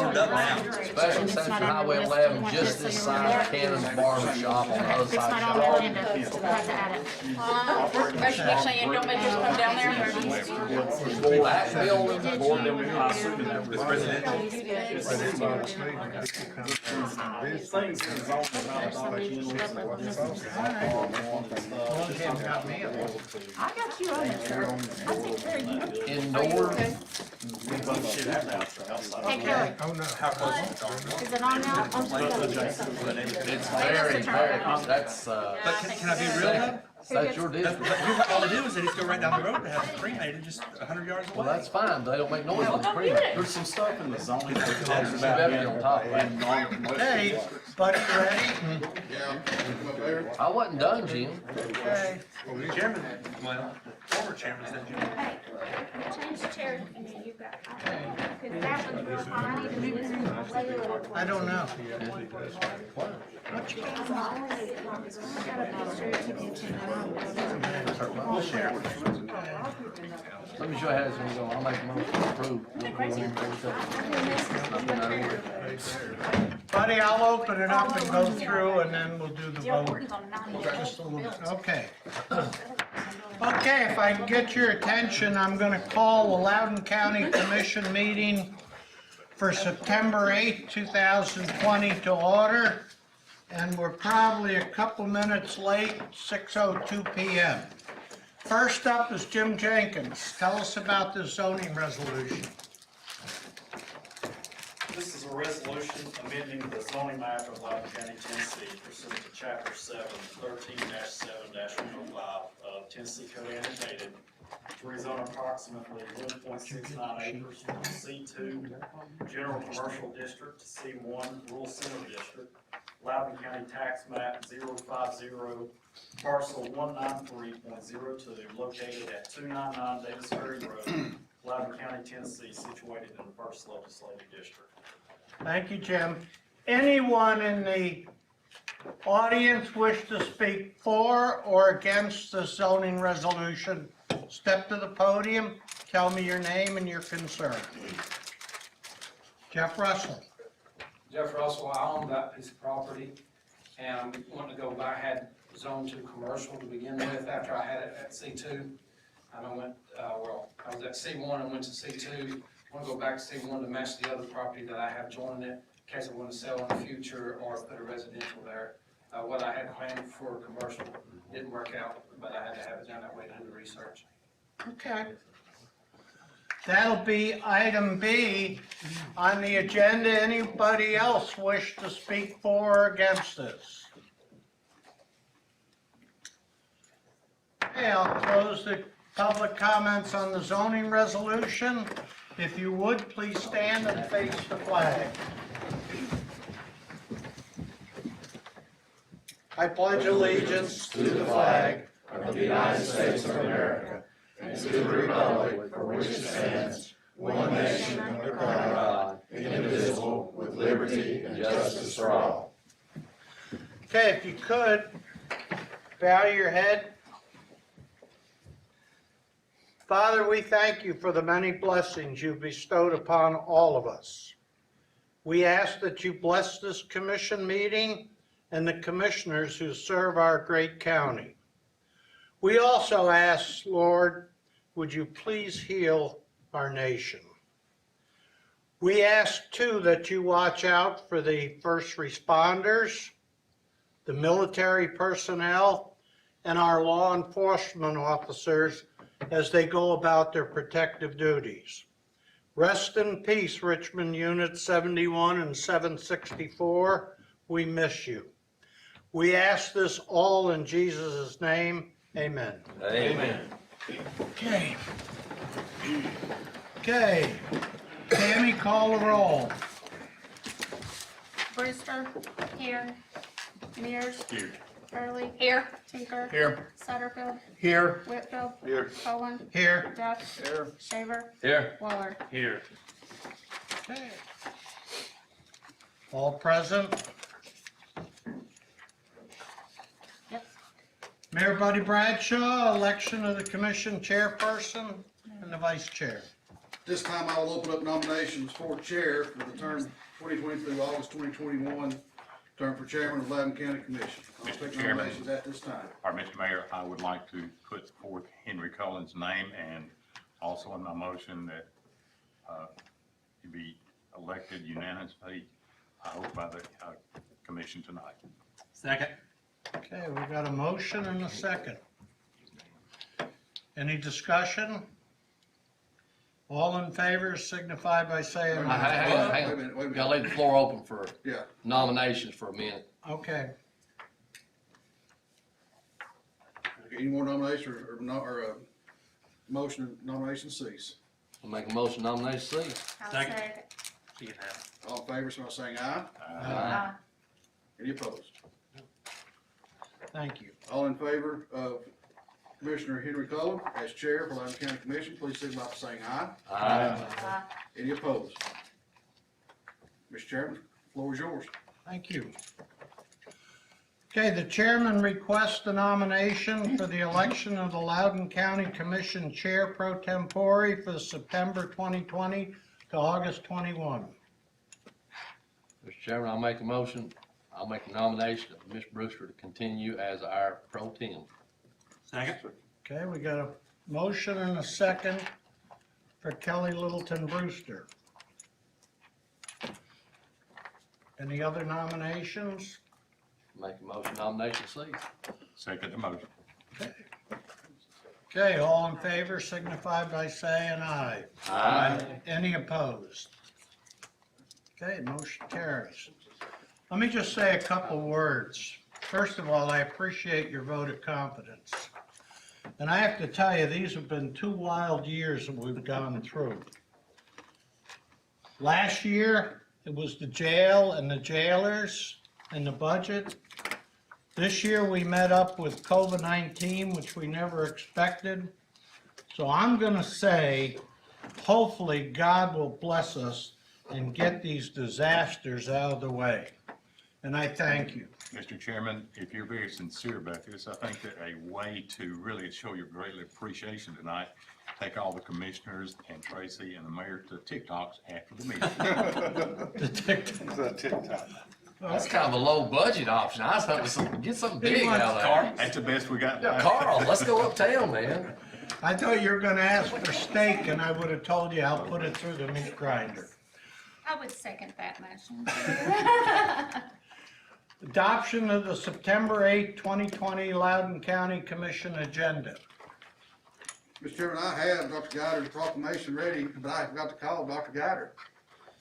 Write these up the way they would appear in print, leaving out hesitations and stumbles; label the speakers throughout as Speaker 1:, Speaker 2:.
Speaker 1: opened up now.
Speaker 2: Special Central Highway 11, just this side of Cannon's Barber Shop on the other
Speaker 3: It's
Speaker 2: side
Speaker 3: not
Speaker 2: of
Speaker 3: on the
Speaker 2: Shop.
Speaker 3: agenda, we'll have to add it.
Speaker 4: Motion keeps saying, don't they just come down there?
Speaker 2: That building,
Speaker 1: It's residential.
Speaker 3: I got you on this, sir. I'll take care of you.
Speaker 2: indoors,
Speaker 3: Hey, Kelly,
Speaker 5: Oh, no.
Speaker 1: How close is it?
Speaker 3: is it on now? I'm sorry.
Speaker 2: it's very, that's,
Speaker 1: But can I be real though?
Speaker 2: that's your district.
Speaker 1: All they do is they just go right down the road and have it cremated just 100 yards away.
Speaker 2: Well, that's fine, they don't make noise on the screen.
Speaker 6: There's some stuff in the zoning that
Speaker 2: Too
Speaker 6: talks
Speaker 2: bad
Speaker 6: about
Speaker 2: we don't talk about it.
Speaker 6: in non-commercial
Speaker 5: Hey,
Speaker 6: districts.
Speaker 5: buddy, ready?
Speaker 2: I wasn't done, Jim.
Speaker 5: Okay.
Speaker 1: Chairman, well, former chairman said you.
Speaker 3: Change the chair, and then you got, because that one's real fine, I need to move this one way a little.
Speaker 5: I don't know.
Speaker 2: Let me show you how this one's going, I'll make a motion to approve.
Speaker 5: Buddy, I'll open it up and go through and then we'll do the vote.
Speaker 3: Jordan's on 90.
Speaker 5: Just a little bit. Okay. Okay, if I can get your attention, I'm gonna call the Loudon County Commission meeting for September 8th, 2020 to order. And we're probably a couple minutes late, 6:02 p.m. First up is Jim Jenkins. Tell us about the zoning resolution.
Speaker 7: This is a resolution amending the zoning map of Loudon County, Tennessee pursuant to Chapter 7, 13-7-105 of Tennessee Code annotated to rezone approximately 1.69 acres from C2 General Commercial District to C1 Rural Center District, Loudon County Tax Map 050, Parcel 193.02, located at 299 Davis Ferry Road, Loudon County, Tennessee, situated in the first legislative district.
Speaker 5: Thank you, Jim. Anyone in the audience wish to speak for or against the zoning resolution? Step to the podium, tell me your name and your concern. Jeff Russell.
Speaker 8: Jeff Russell, I own that piece of property, and I'm wanting to go back. I had zoned to commercial to begin with after I had it at C2. And I went, I was at C1 and went to C2. I want to go back to C1 to match the other property that I have joining it, in case I want to sell in the future or put a residential there. What I had planned for commercial didn't work out, but I had to have it done that way to do the research.
Speaker 5: Okay. That'll be item B on the agenda. Anybody else wish to speak for or against this? Okay, I'll close the public comments on the zoning resolution. If you would, please stand and face the flag. I pledge allegiance to the flag
Speaker 9: of the United States of America and to the republic for which it stands, one nation under God, indivisible, with liberty and justice for all.
Speaker 5: Okay, if you could, bow your head. Father, we thank you for the many blessings you've bestowed upon all of us. We ask that you bless this commission meeting and the commissioners who serve our great county. We also ask, Lord, would you please heal our nation? We ask, too, that you watch out for the first responders, the military personnel, and our law enforcement officers as they go about their protective duties. Rest in peace, Richmond Unit 71 and 764. We miss you. We ask this all in Jesus' name. Amen.
Speaker 2: Amen.
Speaker 5: Okay. Okay. Tammy, call the roll.
Speaker 3: Brewster. Here. Mears.
Speaker 1: Here.
Speaker 3: Burley.
Speaker 4: Here.
Speaker 3: Tinker.
Speaker 1: Here.
Speaker 3: Satterfield.
Speaker 5: Here.
Speaker 3: Whitfield.
Speaker 1: Here.
Speaker 3: Cohen.
Speaker 5: Here.
Speaker 3: Duff.
Speaker 1: Here.
Speaker 3: Shaver.
Speaker 2: Here.
Speaker 3: Waller.
Speaker 1: Here.
Speaker 5: Okay. All present.
Speaker 3: Yep.
Speaker 5: Mayor Buddy Bradshaw, election of the commission chairperson and the vice chair.
Speaker 10: This time I will open up nominations for chair for the term 2020 through August 2021, term for chairman of Loudon County Commission. I'll
Speaker 11: Mr.
Speaker 10: take
Speaker 11: Chairman.
Speaker 10: nominations at this time.
Speaker 11: All right, Mr. Mayor, I would like to put forth Henry Cullen's name and also in my motion that he be elected unanimously, I hope by the commission tonight.
Speaker 1: Second.
Speaker 5: Okay, we got a motion and a second. Any discussion? All in favor signify by saying aye.
Speaker 2: Hang on,
Speaker 10: Wait a minute, wait a minute.
Speaker 2: Gotta leave the floor open for
Speaker 10: Yeah,
Speaker 2: nominations for a minute.
Speaker 5: Okay,
Speaker 10: any more nominations or motion nomination cease?
Speaker 2: I'll make a motion nomination cease.
Speaker 3: I'll
Speaker 1: Second.
Speaker 3: second.
Speaker 1: You can have it.
Speaker 10: All in favor, so by saying aye.
Speaker 3: Aye.
Speaker 10: Any opposed?
Speaker 5: thank you.
Speaker 10: All in favor of Commissioner Henry Cullen as chair for Loudon County Commission, please signify by saying aye.
Speaker 3: Aye.
Speaker 10: Any opposed? Mr. Chairman, the floor is yours.
Speaker 5: Thank you. Okay, the chairman requests the nomination for the election of the Loudon County Commission Chair Pro Tempore for September 2020 to August 21.
Speaker 2: Mr. Chairman, I'll make a nomination of Ms. Brewster to continue as our pro tem.
Speaker 1: Second.
Speaker 5: Okay, we got a motion and a second for Kelly Littleton Brewster. Any other nominations?
Speaker 2: Make a motion nomination cease.
Speaker 11: Second the motion.
Speaker 5: Okay, all in favor signify by saying aye. Any opposed? Okay, motion carries. Let me just say a couple words. First of all, I appreciate your vote of confidence. And I have to tell you, these have been 2 wild years that we've gone through. Last year, it was the jail and the jailers and the budget. This year, we met up with COVID-19, which we never expected. So I'm gonna say, hopefully, God will bless us and get these disasters out of the way. And I thank you.
Speaker 11: Mr. Chairman, if you're very sincere about this, I think that a way to really show your great appreciation tonight, take all the commissioners and Tracy and the mayor to TikToks after the meeting.
Speaker 5: The TikTok.
Speaker 2: That's kind of a low budget option. I was hoping get something big out of there.
Speaker 11: That's the best we got.
Speaker 2: Carl, let's go uptown, man.
Speaker 5: I thought you were gonna ask for steak, and I would have told you I'll put it through the meat grinder.
Speaker 3: I would second that motion.
Speaker 5: Adoption of the September 8, 2020 Loudon County Commission agenda.
Speaker 10: Mr. Chairman, I have Dr. Guider's proclamation ready, but I forgot to call Dr. Guider.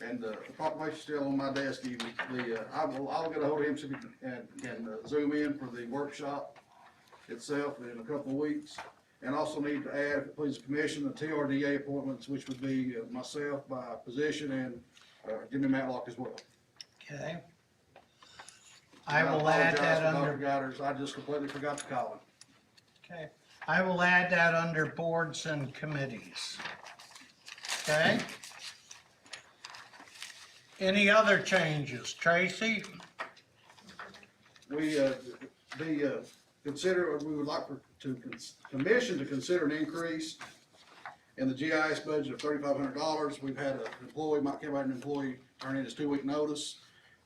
Speaker 10: And the proclamation's still on my desk even. I'll get a hold of him so we can zoom in for the workshop itself in a couple of weeks. And also need to add, if it pleases the commission, the TRDA appointments, which would be myself by position and Jimmy Matlock as well.
Speaker 5: Okay. I will add that
Speaker 10: apologize for
Speaker 5: under,
Speaker 10: Dr. Guider's, I just completely forgot to call him.
Speaker 5: okay. I will add that under boards and committees. Okay? Any other changes? Tracy?
Speaker 10: We would like commission to consider an increase in the GIS budget of $3,500. We've had an employee, Mike Kelly, an employee turn in his 2-week notice,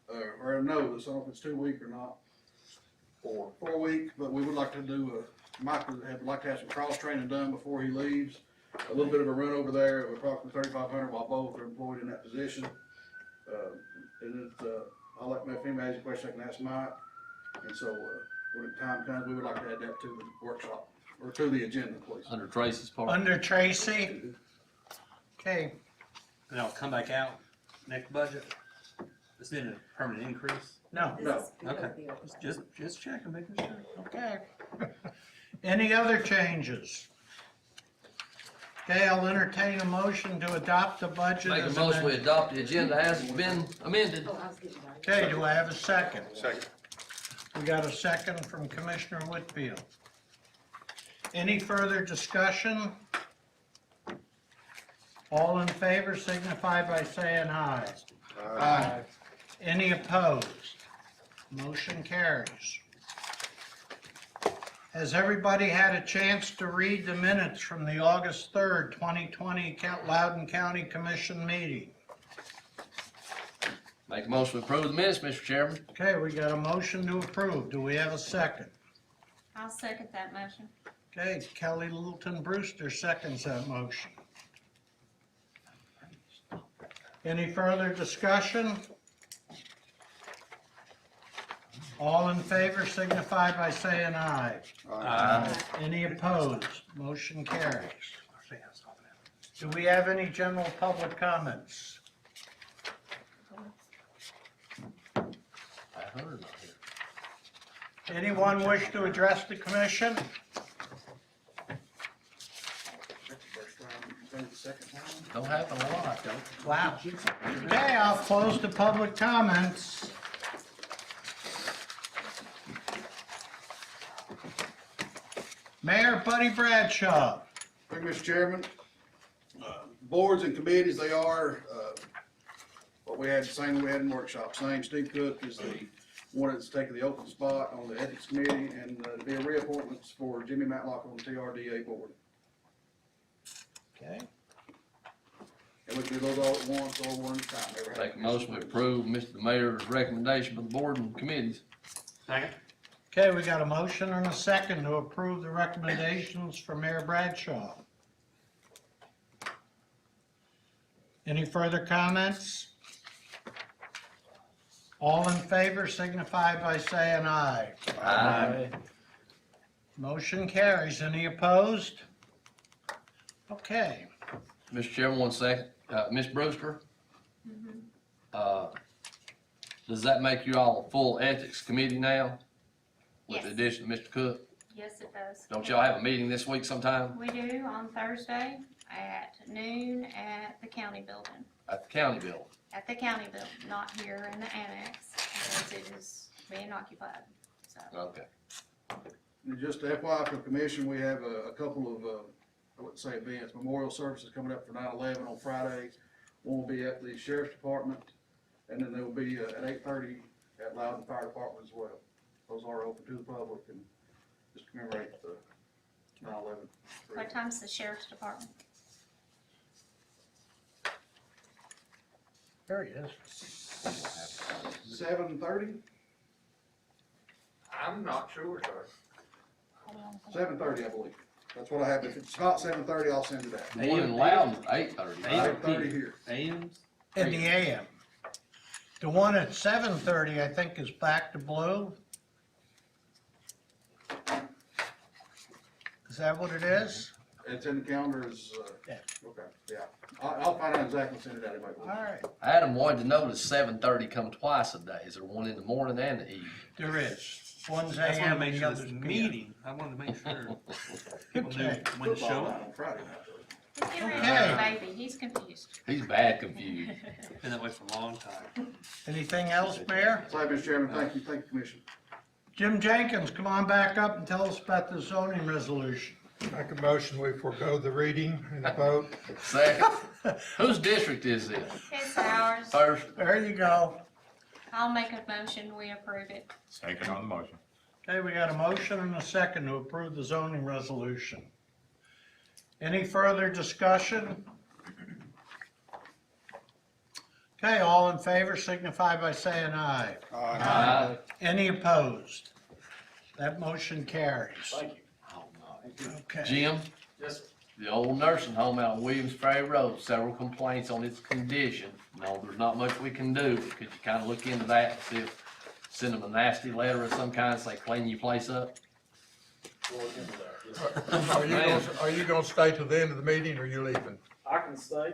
Speaker 10: or a notice, I don't know if it's 2 week or not, or 4 week, but we would like to do Mike would like to have some cross training done before he leaves. A little bit of a run over there of approximately $3,500 while both are employed in that position. I'll let if anybody has a question, I can ask Mike. And so, when the time comes, we would like to add that to the workshop, or to the agenda, please.
Speaker 2: Under Tracy's part.
Speaker 5: Under Tracy? Okay,
Speaker 1: And I'll come back out next budget. This isn't a permanent increase.
Speaker 5: no,
Speaker 10: No,
Speaker 1: Okay. Just checking, making sure.
Speaker 5: okay. Any other changes? Okay, I'll entertain a motion to adopt the budget.
Speaker 2: Make a
Speaker 5: as
Speaker 2: motion, we
Speaker 5: amended.
Speaker 2: adopt the agenda as it's been amended.
Speaker 5: Okay, do I have a second?
Speaker 10: second.
Speaker 5: We got a second from Commissioner Whitfield. Any further discussion? All in favor signify by saying aye. Aye. Any opposed? Motion carries. Has everybody had a chance to read the minutes from the August 3rd, 2020 Loudon County Commission meeting?
Speaker 2: Make a motion to approve the minutes, Mr. Chairman.
Speaker 5: Okay, we got a motion to approve. Do we have a second?
Speaker 3: I'll second that motion.
Speaker 5: Okay, Kelly Littleton Brewster seconds that motion. Any further discussion? All in favor signify by saying aye. Any opposed? Motion carries. Do we have any general public comments?
Speaker 2: I heard.
Speaker 5: Anyone wish to address the commission?
Speaker 2: Don't happen a lot, don't it?
Speaker 5: Wow. Okay, I'll close the public comments. Mayor Buddy Bradshaw.
Speaker 10: Thank you, Mr. Chairman. Boards and committees, they are, what we had, same we had in workshop, same. Steve Cook is the one that's taking the open spot on the ethics committee, and there'll be reappointments for Jimmy Matlock on the TRDA board.
Speaker 5: Okay.
Speaker 10: And we can do those all at once or one at a time. Never had
Speaker 2: Make a motion to approve Mr. Mayor's recommendation for the board and committees.
Speaker 1: Second.
Speaker 5: Okay, we got a motion and a second to approve the recommendations for Mayor Bradshaw. Any further comments? All in favor signify by saying aye.
Speaker 2: Aye.
Speaker 5: Motion carries. Any opposed? Okay.
Speaker 2: Mr. Chairman, 1 second. Ms. Brewster? Does that make you all a full ethics committee now? With the
Speaker 3: Yes.
Speaker 2: addition of Mr. Cook?
Speaker 3: Yes, it does.
Speaker 2: Don't y'all have a meeting this week sometime
Speaker 3: We do on Thursday at noon at the county building.
Speaker 2: at the county building?
Speaker 3: At the county building, not here in the annex, because it is being occupied, so.
Speaker 2: Okay.
Speaker 10: And just FYI for the commission, we have a couple of, I wouldn't say events, memorial services coming up for 9/11 on Friday. One will be at the sheriff's department, and then there will be at 8:30 at Loudon Fire Department as well. Those are open to the public and just commemorate the 9/11.
Speaker 3: What time's the sheriff's department?
Speaker 5: There he is.
Speaker 10: 7:30?
Speaker 9: I'm not sure, sir.
Speaker 10: 7:30, I believe. That's what I have. If it's not 7:30, I'll send it out.
Speaker 2: The one in Loudon's 8:30.
Speaker 10: 8:30 here.
Speaker 1: AMs?
Speaker 5: In the AM. The one at 7:30, I think, is back to blue. Is that what it is?
Speaker 10: It's in the calendar is,
Speaker 5: Yeah.
Speaker 10: okay, yeah. I'll find out exactly and send it out anyway.
Speaker 5: All right,
Speaker 2: Adam wanted to know, does 7:30 come twice a day? Is there one in the morning and the evening?
Speaker 5: there is. One's
Speaker 1: I just wanna
Speaker 5: AM
Speaker 1: make
Speaker 5: and the
Speaker 1: sure
Speaker 5: other's
Speaker 1: this
Speaker 5: PM.
Speaker 1: meeting, I wanted to make sure people knew
Speaker 5: Okay.
Speaker 1: when to show
Speaker 10: Football
Speaker 1: up.
Speaker 10: night on Friday night, though.
Speaker 3: He's getting ready to
Speaker 5: Okay.
Speaker 3: have a baby, he's confused.
Speaker 2: He's bad confused.
Speaker 1: Been that way for a long time.
Speaker 5: Anything else, Mayor?
Speaker 10: Sorry, Mr. Chairman, thank you, Commissioner.
Speaker 5: Jim Jenkins, come on back up and tell us about the zoning resolution.
Speaker 9: Make a motion, we forego the reading and the vote.
Speaker 2: Second. Whose district is this?
Speaker 3: It's ours.
Speaker 2: First.
Speaker 5: There you go.
Speaker 3: I'll make a motion, we approve it.
Speaker 11: Second on the motion.
Speaker 5: Okay, we got a motion and a second to approve the zoning resolution. Any further discussion? Okay, all in favor signify by saying aye.
Speaker 2: Aye.
Speaker 5: Any opposed? That motion carries.
Speaker 7: Thank you.
Speaker 5: Okay.
Speaker 2: Jim,
Speaker 7: Yes, sir.
Speaker 2: the old nursing home out on Williams Ferry Road, several complaints on its condition. No, there's not much we can do. Could you kind of look into that and see if, send them a nasty letter of some kind, say clean your place up?
Speaker 7: We'll look into that. Yes, sir.
Speaker 9: Are you gonna stay till the end of the meeting, or you leaving?
Speaker 7: I can stay.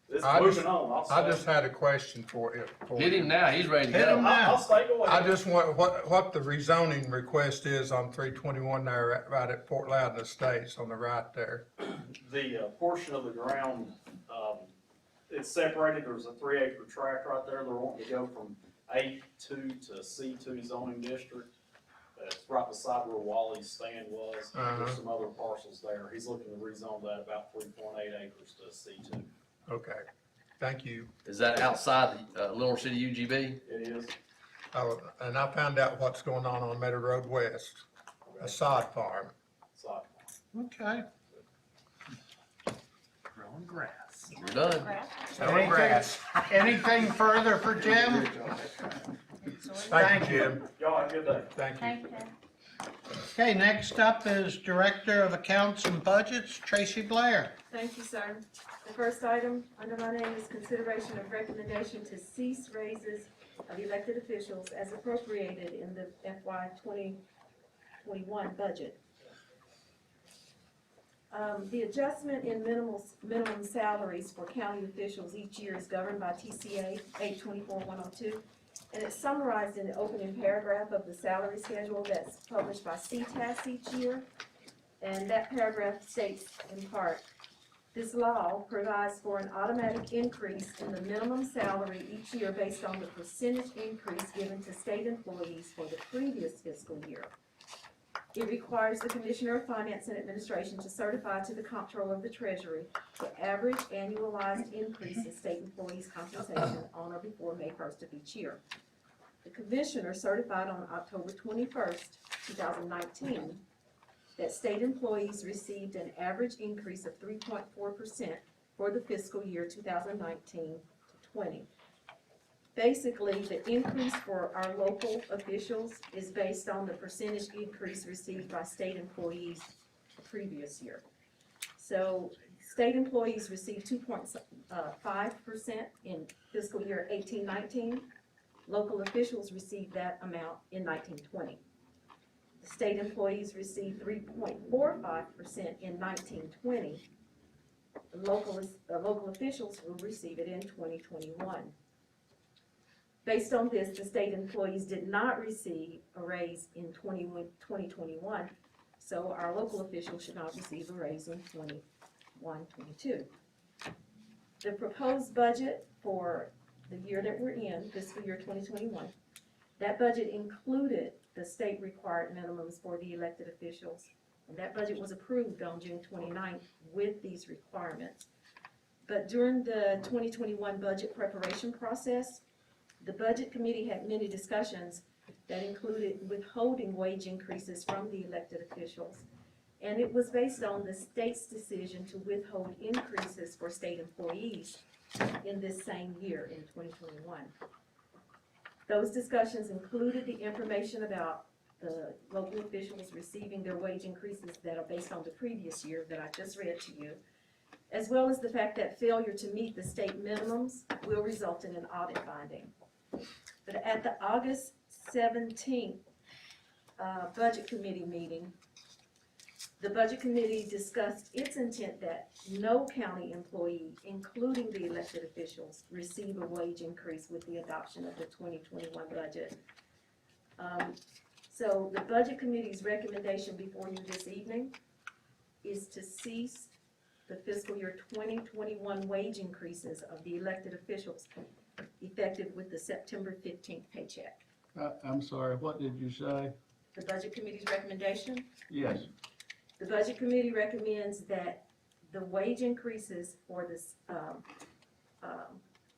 Speaker 7: It's
Speaker 9: I
Speaker 7: moving
Speaker 9: just-
Speaker 7: on. I'll stay.
Speaker 9: I just had a question for it.
Speaker 2: Hit him now, he's ready to
Speaker 5: Hit
Speaker 2: go.
Speaker 5: him.
Speaker 7: I'll stay. Go
Speaker 9: I
Speaker 7: ahead.
Speaker 9: just want, what the rezoning request is on 321 there, right at Fort Loudon Estates on the right there.
Speaker 7: The portion of the ground, it's separated. There's a 3-acre tract right there. They're wanting to go from A2 to C2 zoning district. It's right beside where Wally's stand was. There's some other parcels there. He's looking to rezone that about 3.8 acres to C2.
Speaker 9: Okay, thank you.
Speaker 2: Is that outside the Little City UGB?
Speaker 7: It is.
Speaker 9: And I found out what's going on Meadow Road West.
Speaker 5: a sod farm.
Speaker 7: So,
Speaker 5: Okay.
Speaker 1: Growing grass.
Speaker 2: You're done.
Speaker 5: Anything, anything further for Jim? Thank you.
Speaker 7: y'all have a good day.
Speaker 5: Thank you.
Speaker 3: Thank you.
Speaker 5: Okay, next up is Director of Accounts and Budgets, Tracy Blair.
Speaker 12: Thank you, sir. The first item under my name is consideration of recommendation to cease raises of elected officials as appropriated in the FY 2021 budget. The adjustment in minimum salaries for county officials each year is governed by TCA 824-102, and it's summarized in the opening paragraph of the salary schedule that's published by CTAS each year. And that paragraph states in part, this law provides for an automatic increase in the minimum salary each year based on the percentage increase given to state employees for the previous fiscal year. It requires the Commissioner of Finance and Administration to certify to the Comptroller of the Treasury the average annualized increase in state employees' compensation on or before May 1st of each year. The Commissioner certified on October 21st, 2019, that state employees received an average increase of 3.4% for the fiscal year 2019-20. Basically, the increase for our local officials is based on the percentage increase received by state employees the previous year. So state employees received 2.5% in fiscal year 18-19. Local officials received that amount in 19-20. The state employees received 3.45% in 19-20. Local officials will receive it in 2021. Based on this, the state employees did not receive a raise in 2021, so our local officials should not receive a raise in 21-22. The proposed budget for the year that we're in, fiscal year 2021, that budget included the state required minimums for the elected officials, and that budget was approved on June 29th with these requirements. But during the 2021 budget preparation process, the Budget Committee had many discussions that included withholding wage increases from the elected officials. And it was based on the state's decision to withhold increases for state employees in this same year, in 2021. Those discussions included the information about the local officials receiving their wage increases that are based on the previous year that I just read to you, as well as the fact that failure to meet the state minimums will result in an audit finding. But at the August 17th Budget Committee meeting, the Budget Committee discussed its intent that no county employee, including the elected officials, receive a wage increase with the adoption of the 2021 budget. So the Budget Committee's recommendation before you this evening is to cease the fiscal year 2021 wage increases of the elected officials effective with the September 15th paycheck.
Speaker 9: I'm sorry, what did you say?
Speaker 12: The Budget Committee's recommendation?
Speaker 9: Yes.
Speaker 12: The Budget Committee recommends that the wage increases for this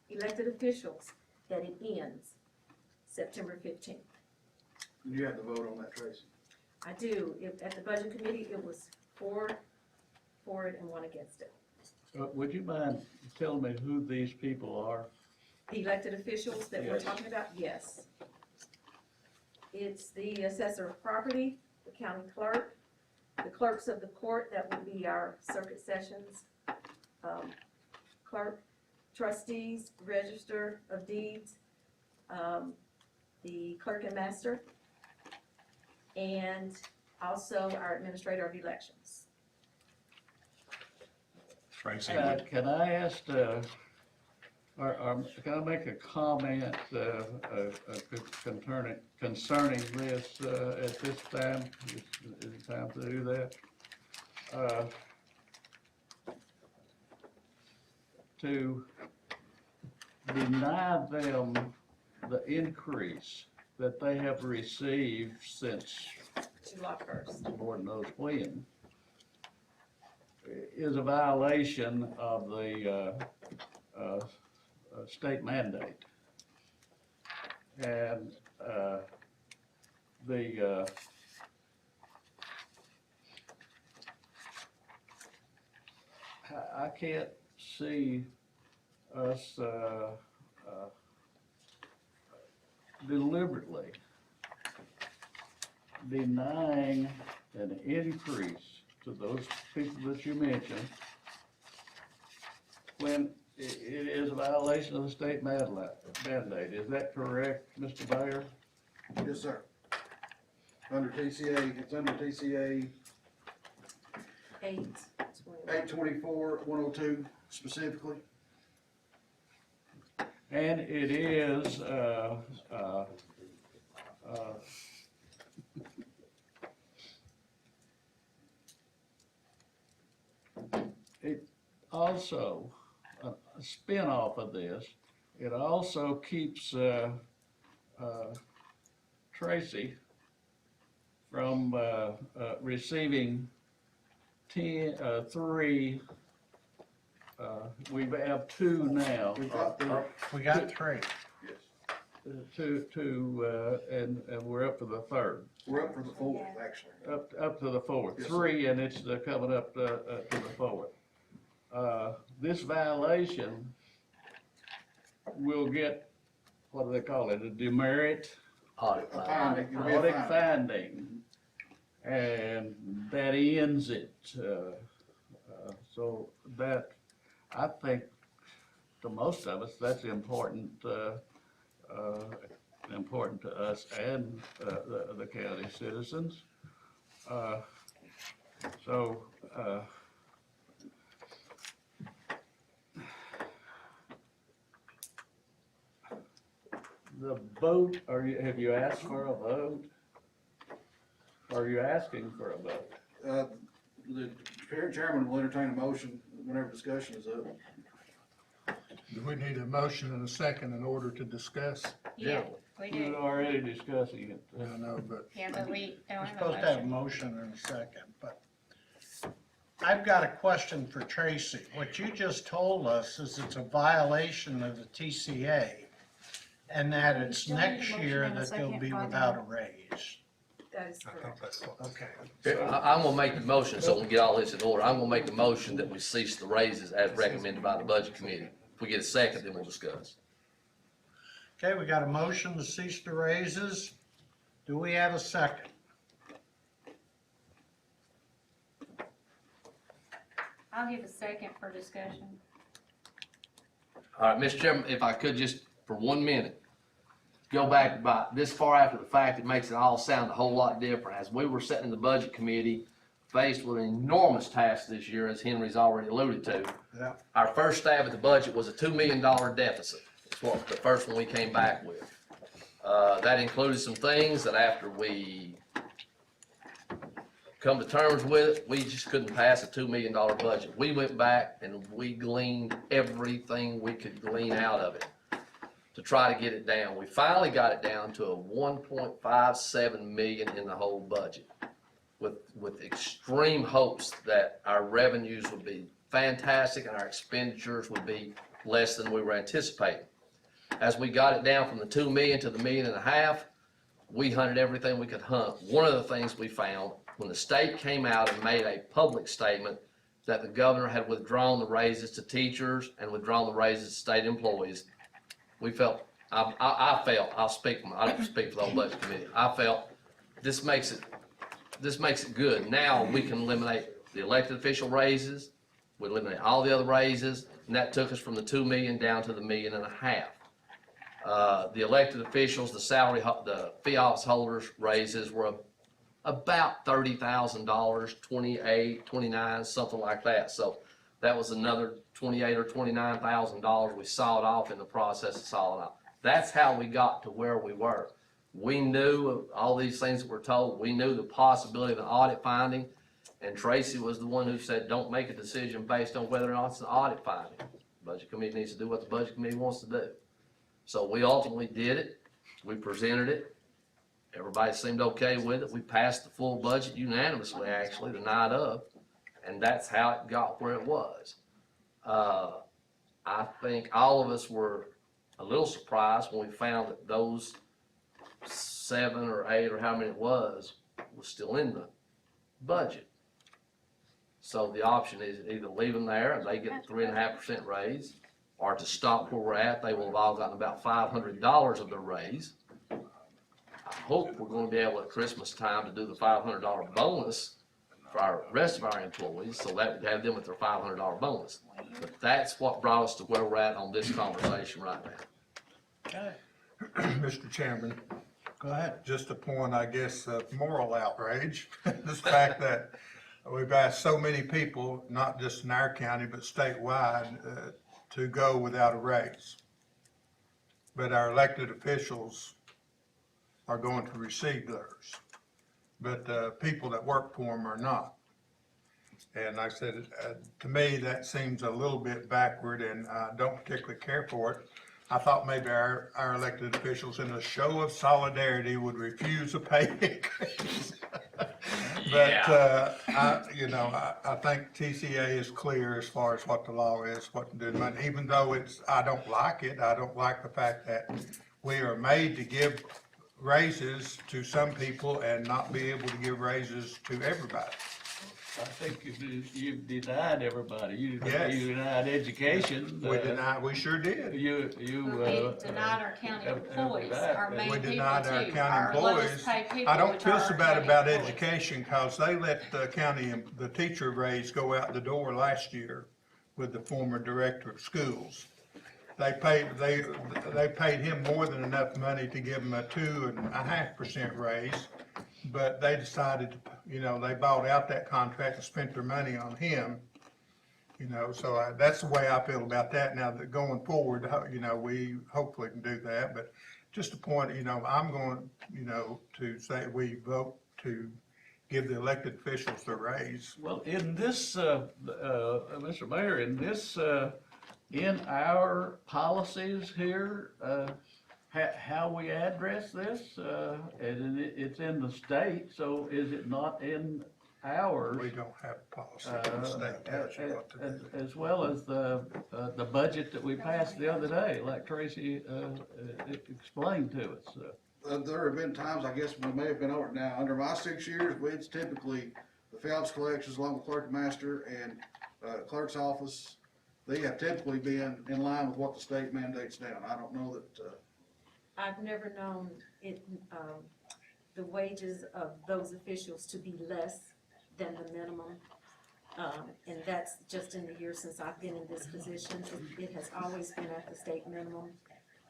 Speaker 12: elected officials, that it ends September 15th.
Speaker 10: You have to vote on that, Tracy.
Speaker 12: I do. At the Budget Committee, it was 4 for it and 1 against it.
Speaker 9: Would you mind telling me who these people are?
Speaker 12: The elected officials that we're
Speaker 9: Yes.
Speaker 12: talking about, yes. It's the assessor of property, the county clerk, the clerks of the court, that would be our circuit sessions clerk, trustees, register of deeds, the clerk and master, and also our administrator of elections.
Speaker 11: Tracy,
Speaker 9: Can I ask, or can I make a comment concerning this at this time? Is it time to do that? To deny them the increase that they have received since
Speaker 12: July 1st.
Speaker 9: the Lord knows when, is a violation of the state mandate. And I can't see us, deliberately denying an increase to those people that you mentioned when it is a violation of the state mandate. Is that correct, Mr. Bayer?
Speaker 10: Yes, sir. Under TCA, it's under TCA 824-102 specifically.
Speaker 9: And it is, it also, a spin-off of this, it also keeps, Tracy from, receiving three, we have two now.
Speaker 5: We got three.
Speaker 9: Two, and we're up to the third.
Speaker 10: We're up for the fourth, actually.
Speaker 9: Up to the fourth.
Speaker 10: Yes, sir.
Speaker 9: Three, and it's coming up to the fourth. This violation will get, what do they call it, a demerit?
Speaker 2: Audit
Speaker 10: A
Speaker 2: fine.
Speaker 10: finding, it'll be a
Speaker 9: Audit
Speaker 10: finding.
Speaker 9: finding. And that ends it. So that, I think, to most of us, that's important, important to us and the county citizens. So, the vote, have you asked for a vote? Are you asking for a vote?
Speaker 10: The chairman will entertain a motion whenever discussion is up.
Speaker 13: Do we need a motion and a second in order to discuss?
Speaker 4: Yeah, we
Speaker 9: We're
Speaker 4: do.
Speaker 9: already discussing it.
Speaker 13: I know, but
Speaker 4: Yeah, but we don't
Speaker 5: We're
Speaker 4: have a
Speaker 5: supposed to have a
Speaker 4: motion.
Speaker 5: motion in a second, but I've got a question for Tracy. What you just told us is it's a violation of the TCA and that it's
Speaker 12: Don't need a
Speaker 5: next
Speaker 12: motion
Speaker 5: year
Speaker 12: and a
Speaker 5: that they'll
Speaker 12: second
Speaker 5: be
Speaker 12: on
Speaker 5: without a
Speaker 12: that.
Speaker 5: raise.
Speaker 12: That is
Speaker 13: I
Speaker 12: correct.
Speaker 13: thought that's what.
Speaker 5: Okay.
Speaker 2: I'm gonna make the motion, so we'll get all this in order. I'm gonna make the motion that we cease the raises as recommended by the budget committee. If we get a second, then we'll discuss.
Speaker 5: Okay, we got a motion to cease the raises. Do we have a second?
Speaker 4: I'll give a second for discussion.
Speaker 2: All right, Mr. Chairman, if I could just, for 1 minute, go back about this far after the fact, it makes it all sound a whole lot different. As we were sitting in the budget committee, faced with an enormous task this year, as Henry's already alluded to.
Speaker 5: Yeah.
Speaker 2: Our first stab at the budget was a $2 million deficit. That's what the first one we came back with. That included some things that after we come to terms with it, we just couldn't pass a $2 million budget. We went back and we gleaned everything we could glean out of it to try to get it down. We finally got it down to a 1.57 million in the whole budget with extreme hopes that our revenues would be fantastic and our expenditures would be less than we were anticipating. As we got it down from the 2 million to the 1.5 million, we hunted everything we could hunt. One of the things we found, when the state came out and made a public statement that the governor had withdrawn the raises to teachers and withdrawn the raises to state employees, we felt, I felt, I don't speak for the whole budget committee, I felt this makes it good. Now we can eliminate the elected official raises, we eliminate all the other raises, and that took us from the 2 million down to the 1.5 million. The elected officials, the fee office holders raises were about $30,000, 28, 29, something like that. So that was another $28,000 or $29,000 we sawed off in the process of sawing off. That's how we got to where we were. We knew of all these things that were told. We knew the possibility of an audit finding, and Tracy was the one who said, don't make a decision based on whether or not it's an audit finding. The budget committee needs to do what the budget committee wants to do. So we ultimately did it. We presented it. Everybody seemed okay with it. We passed the full budget unanimously, actually, the night of, and that's how it got where it was. I think all of us were a little surprised when we found that those 7 or 8 or how many it was still in the budget. So the option is either leave them there and they get the 3.5% raise, or to stop where we're at, they will have all gotten about $500 of their raise. I hope we're gonna be able at Christmas time to do the $500 bonus for our rest of our employees, so that would have them with their $500 bonus. But that's what brought us to where we're at on this conversation right now.
Speaker 13: Mr. Chairman,
Speaker 10: Go ahead.
Speaker 13: just a point, I guess, of moral outrage. This fact that we've asked so many people, not just in our county, but statewide, to go without a raise. But our elected officials are going to receive theirs. But the people that work for them are not. And like I said, to me, that seems a little bit backward, and I don't particularly care for it. I thought maybe our elected officials, in a show of solidarity, would refuse a pay increase. But, I think TCA is clear as far as what the law is, what to do. But even though I don't like it, I don't like the fact that we are made to give raises to some people and not be able to give raises to everybody.
Speaker 6: I think you've denied everybody. You
Speaker 13: Yes.
Speaker 6: denied education.
Speaker 13: We sure did.
Speaker 4: We denied our county employees, our main
Speaker 13: We
Speaker 4: people
Speaker 13: denied our
Speaker 4: too,
Speaker 13: county
Speaker 4: our lowest
Speaker 13: employees.
Speaker 4: paid people.
Speaker 13: I don't
Speaker 4: which
Speaker 13: feel
Speaker 4: are
Speaker 13: so
Speaker 4: our
Speaker 13: bad
Speaker 4: county
Speaker 13: about
Speaker 4: employees.
Speaker 13: education, cause they let the teacher raise go out the door last year with the former director of schools. They paid him more than enough money to give him a 2.5% raise, but they decided, they bought out that contract and spent their money on him. So that's the way I feel about that. Now that going forward, we hopefully can do that, but just a point, I'm going, to say we vote to give the elected officials their raise.
Speaker 6: Well, in this, Mr. Mayor, in our policies here, how we address this, and it's in the state, so is it not in ours?
Speaker 13: We don't have a policy in the state tells you what to do.
Speaker 6: As well as the budget that we passed the other day, like Tracy explained to us.
Speaker 10: There have been times, I guess, we may have been over it now, under my 6 years, it's typically the Phelps collections along with clerk master and clerk's office. They have typically been in line with what the state mandates down. I don't know that,
Speaker 12: I've never known it, the wages of those officials to be less than the minimum. And that's just in the years since I've been in this position. It has always been at the state minimum,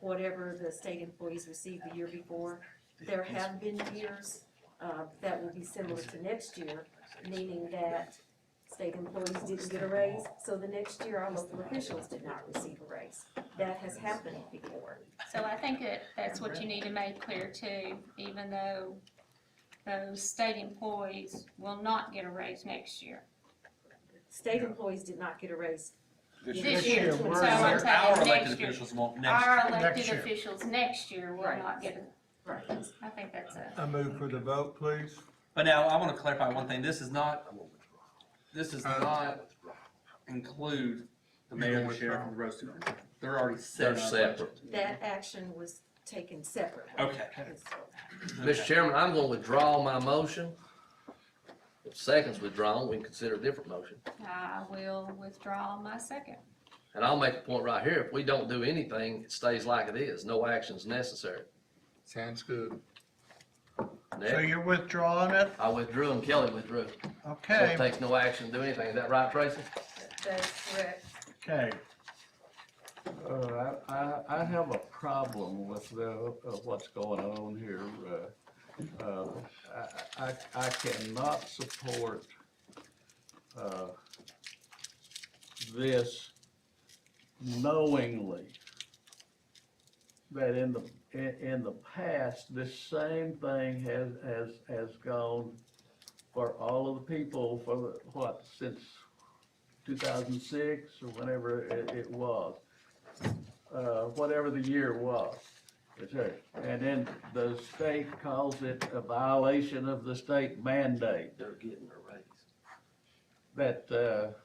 Speaker 12: whatever the state employees received the year before. There have been years, that will be similar to next year, meaning that state employees didn't get a raise, so the next year our local officials did not receive a raise. That has happened before.
Speaker 3: So I think that's what you need to make clear too, even though those state employees will not get a raise next year.
Speaker 12: State employees did not get a raise.
Speaker 3: This year, so
Speaker 1: Our
Speaker 3: I'm saying
Speaker 1: elected
Speaker 3: next year.
Speaker 1: officials won't next.
Speaker 3: Our
Speaker 13: Next
Speaker 3: elected
Speaker 13: year.
Speaker 3: officials next year will
Speaker 12: Right.
Speaker 3: not get
Speaker 12: Right.
Speaker 3: I think that's a.
Speaker 13: I move for the vote, please.
Speaker 1: But now, I wanna clarify one thing, this does not include the mayor, the sheriff, and the road superintendent. They're already set.
Speaker 2: They're separate.
Speaker 12: That action was taken separately.
Speaker 1: Okay.
Speaker 2: Mr. Chairman, I'm gonna withdraw my motion. If second's withdrawn, we can consider a different motion.
Speaker 3: I will withdraw my second.
Speaker 2: And I'll make a point right here, if we don't do anything, it stays like it is, no action's necessary.
Speaker 13: Sounds good.
Speaker 5: So
Speaker 2: Next,
Speaker 5: you're withdrawing it?
Speaker 2: I withdrew and Kelly withdrew. So
Speaker 5: Okay,
Speaker 2: it takes no action to do anything, is that right, Tracy?
Speaker 12: That's correct.
Speaker 5: okay.
Speaker 6: I have a problem with what's going on here. I cannot support this knowingly that in the past, this same thing has gone for all of the people for since 2006 or whenever it was, whatever the year was. And then the state calls it a violation of the state mandate.
Speaker 2: They're getting a raise.
Speaker 6: That,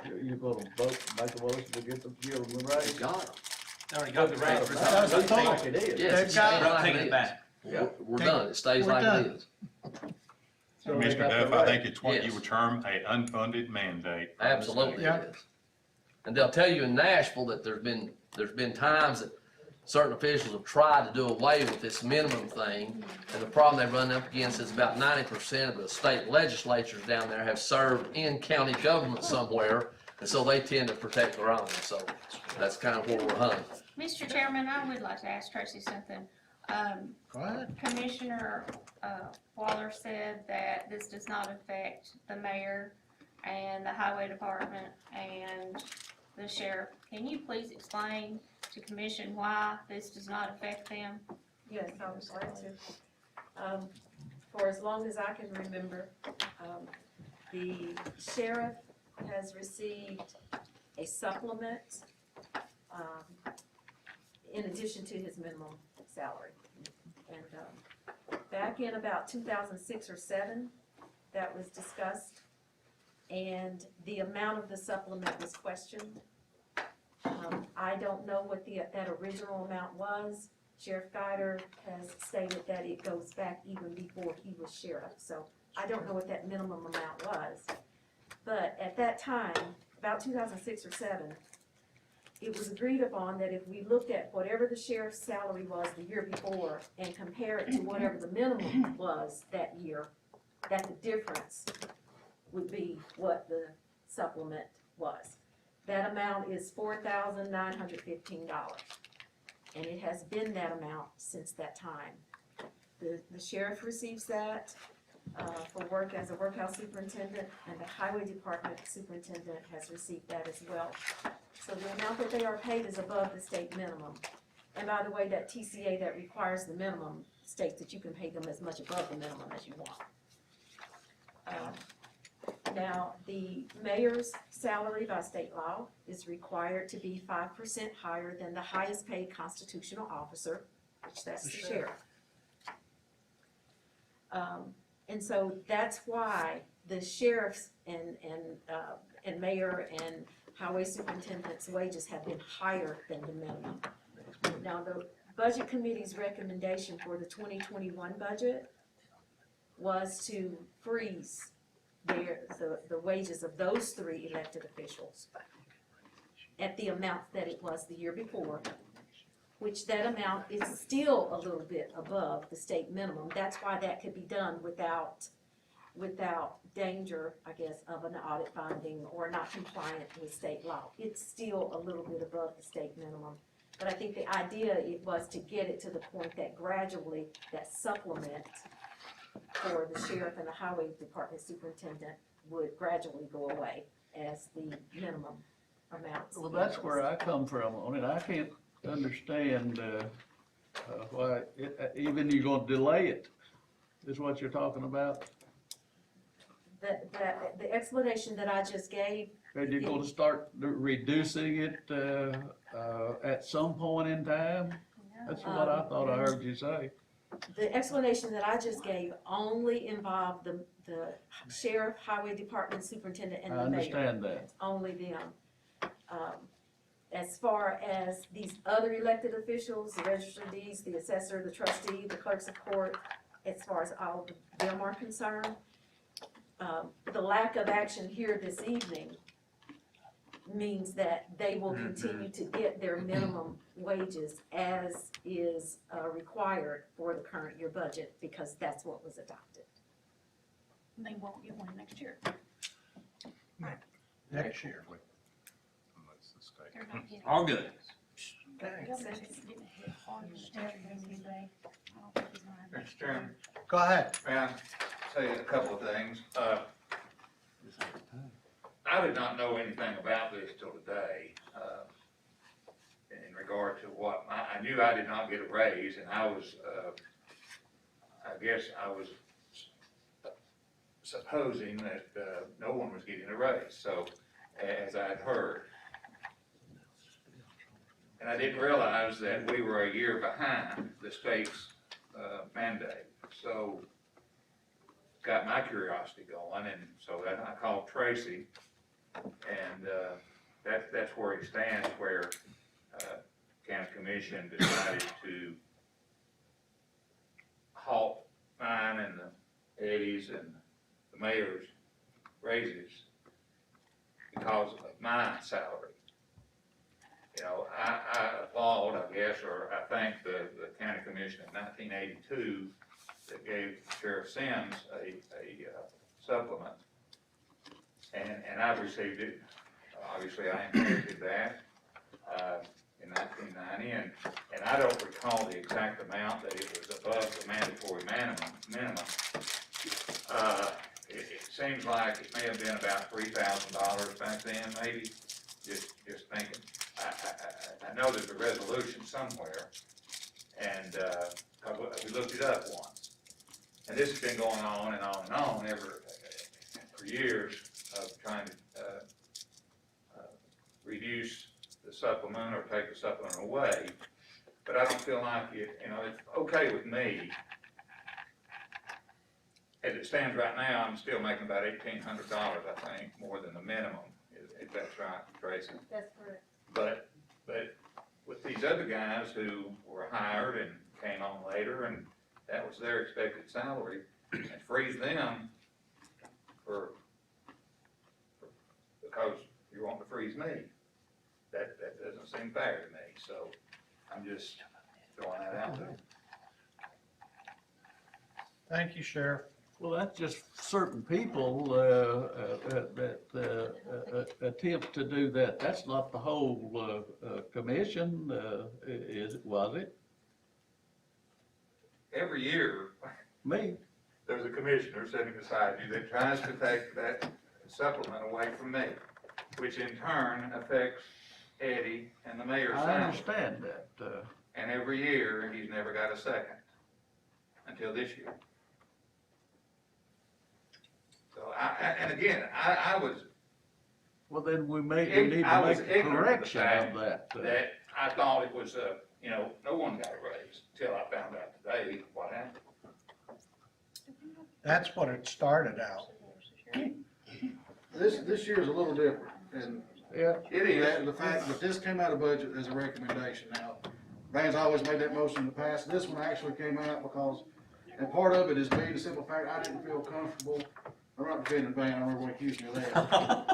Speaker 6: you're gonna make a motion to give them the raise?
Speaker 2: Got 'em.
Speaker 1: They already got the raise.
Speaker 6: That's
Speaker 1: We're
Speaker 6: like it is.
Speaker 2: Yes, it stays
Speaker 1: not
Speaker 2: like
Speaker 1: taking
Speaker 2: it
Speaker 1: it
Speaker 2: is.
Speaker 1: back.
Speaker 6: Yeah.
Speaker 2: We're done, it stays
Speaker 5: We're
Speaker 2: like
Speaker 5: done.
Speaker 2: it is. So they
Speaker 11: Commissioner
Speaker 2: got the
Speaker 11: Duff, I think
Speaker 2: rate.
Speaker 11: it's what you
Speaker 2: Yes.
Speaker 11: would term a unfunded mandate. from the
Speaker 2: Absolutely
Speaker 11: state.
Speaker 5: Yeah.
Speaker 2: it is. And they'll tell you in Nashville that there's been times that certain officials have tried to do away with this minimum thing. And the problem they run up against is about 90% of the state legislatures down there have served in county government somewhere. And so they tend to protect their own. So that's kind of where we're hunting.
Speaker 3: Mr. Chairman, I would like to ask Tracy something.
Speaker 5: Go ahead.
Speaker 3: Commissioner, Waller said that this does not affect the mayor and the highway department and the sheriff. Can you please explain to commission why this does not affect them?
Speaker 12: Yes, I was glad to. For as long as I can remember, the sheriff has received a supplement, in addition to his minimum salary. And, back in about 2006 or 7, that was discussed, and the amount of the supplement was questioned. I don't know what that original amount was. Sheriff Guider has stated that it goes back even before he was sheriff, so I don't know what that minimum amount was. But at that time, about 2006 or 7, it was agreed upon that if we looked at whatever the sheriff's salary was the year before and compare it to whatever the minimum was that year, that the difference would be what the supplement was. That amount is $4,915, and it has been that amount since that time. The sheriff receives that for work as a workhouse superintendent, and the highway department superintendent has received that as well. So the amount that they are paid is above the state minimum. And by the way, that TCA that requires the minimum states that you can pay them as much above the minimum as you want. Now, the mayor's salary by state law is required to be 5% higher than the highest paid constitutional officer, which that's the sheriff. And so that's why the sheriff's and mayor and highway superintendent's wages have been higher than the minimum. Now, the budget committee's recommendation for the 2021 budget was to freeze the wages of those 3 elected officials at the amount that it was the year before, which that amount is still a little bit above the state minimum. That's why that could be done without danger, I guess, of an audit finding or not compliant with state law. It's still a little bit above the state minimum. But I think the idea it was to get it to the point that gradually that supplement for the sheriff and the highway department superintendent would gradually go away as the minimum amounts.
Speaker 6: Well, that's where I come from on it. I can't understand, why, even you're gonna delay it, is what you're talking about?
Speaker 12: The explanation that I just gave,
Speaker 6: And you're gonna start reducing it, at some point in time? That's what I thought I heard you say.
Speaker 12: the explanation that I just gave only involved the sheriff, highway department superintendent, and
Speaker 6: I
Speaker 12: the mayor.
Speaker 6: understand that.
Speaker 12: It's only them. As far as these other elected officials, the register of deeds, the assessor, the trustee, the clerks of court, as far as all of them are concerned, the lack of action here this evening means that they will continue to get their minimum wages as is required for the current year budget, because that's what was adopted.
Speaker 4: They won't get one next year.
Speaker 5: Next year.
Speaker 11: Unless the state-
Speaker 3: They're not getting.
Speaker 1: All good.
Speaker 14: Mr. Chairman,
Speaker 5: Go ahead.
Speaker 14: may I say a couple of things? I did not know anything about this till today, in regard to what, I knew I did not get a raise, and I was, I guess I was supposing that, no one was getting a raise, so, as I had heard. And I didn't realize that we were a year behind the state's, mandate, so got my curiosity going, and so then I called Tracy, and, that's where he stands, where, county commission decided to halt mine and the Eddie's and the mayor's raises because of my salary. You know, I applaud, I guess, or I thank the county commission in 1982 that gave Sheriff Sims a supplement. And I've received it. Obviously, I inherited that in 1990, and I don't recall the exact amount that it was above the mandatory minimum. It seems like it may have been about $3,000 back then, maybe. Just thinking. I know there's a resolution somewhere, and we looked it up once. And this has been going on and on and on for years of trying to reduce the supplement or take the supplement away. But I don't feel like it, you know, it's okay with me. As it stands right now, I'm still making about $1,800, I think, more than the minimum, if that's right, Tracy.
Speaker 3: That's correct.
Speaker 14: But with these other guys who were hired and came on later, and that was their expected salary, and freeze them because you want to freeze me. That doesn't seem fair to me, so I'm just throwing that out there.
Speaker 5: Thank you, Sheriff.
Speaker 6: Well, that's just certain people, that attempt to do that. That's not the whole, commission, was it?
Speaker 14: Every year,
Speaker 6: Me?
Speaker 14: there's a commissioner sitting beside you that tries to take that supplement away from me, which in turn affects Eddie and the mayor's
Speaker 6: I
Speaker 14: salary.
Speaker 6: understand that,
Speaker 14: And every year, he's never got a second, until this year. So and again, I was,
Speaker 6: well, then we need to make a correction of that.
Speaker 14: that I thought it was, you know, no one got a raise, till I found out today what happened.
Speaker 5: That's what it started out.
Speaker 10: This year is a little different, and
Speaker 6: Yeah,
Speaker 14: It is.
Speaker 10: the fact that this came out of budget as a recommendation. Now, Van's always made that motion in the past. This one actually came out because, and part of it is being the simple fact, I didn't feel comfortable. I'm not defending Van, I don't ever accuse me of that.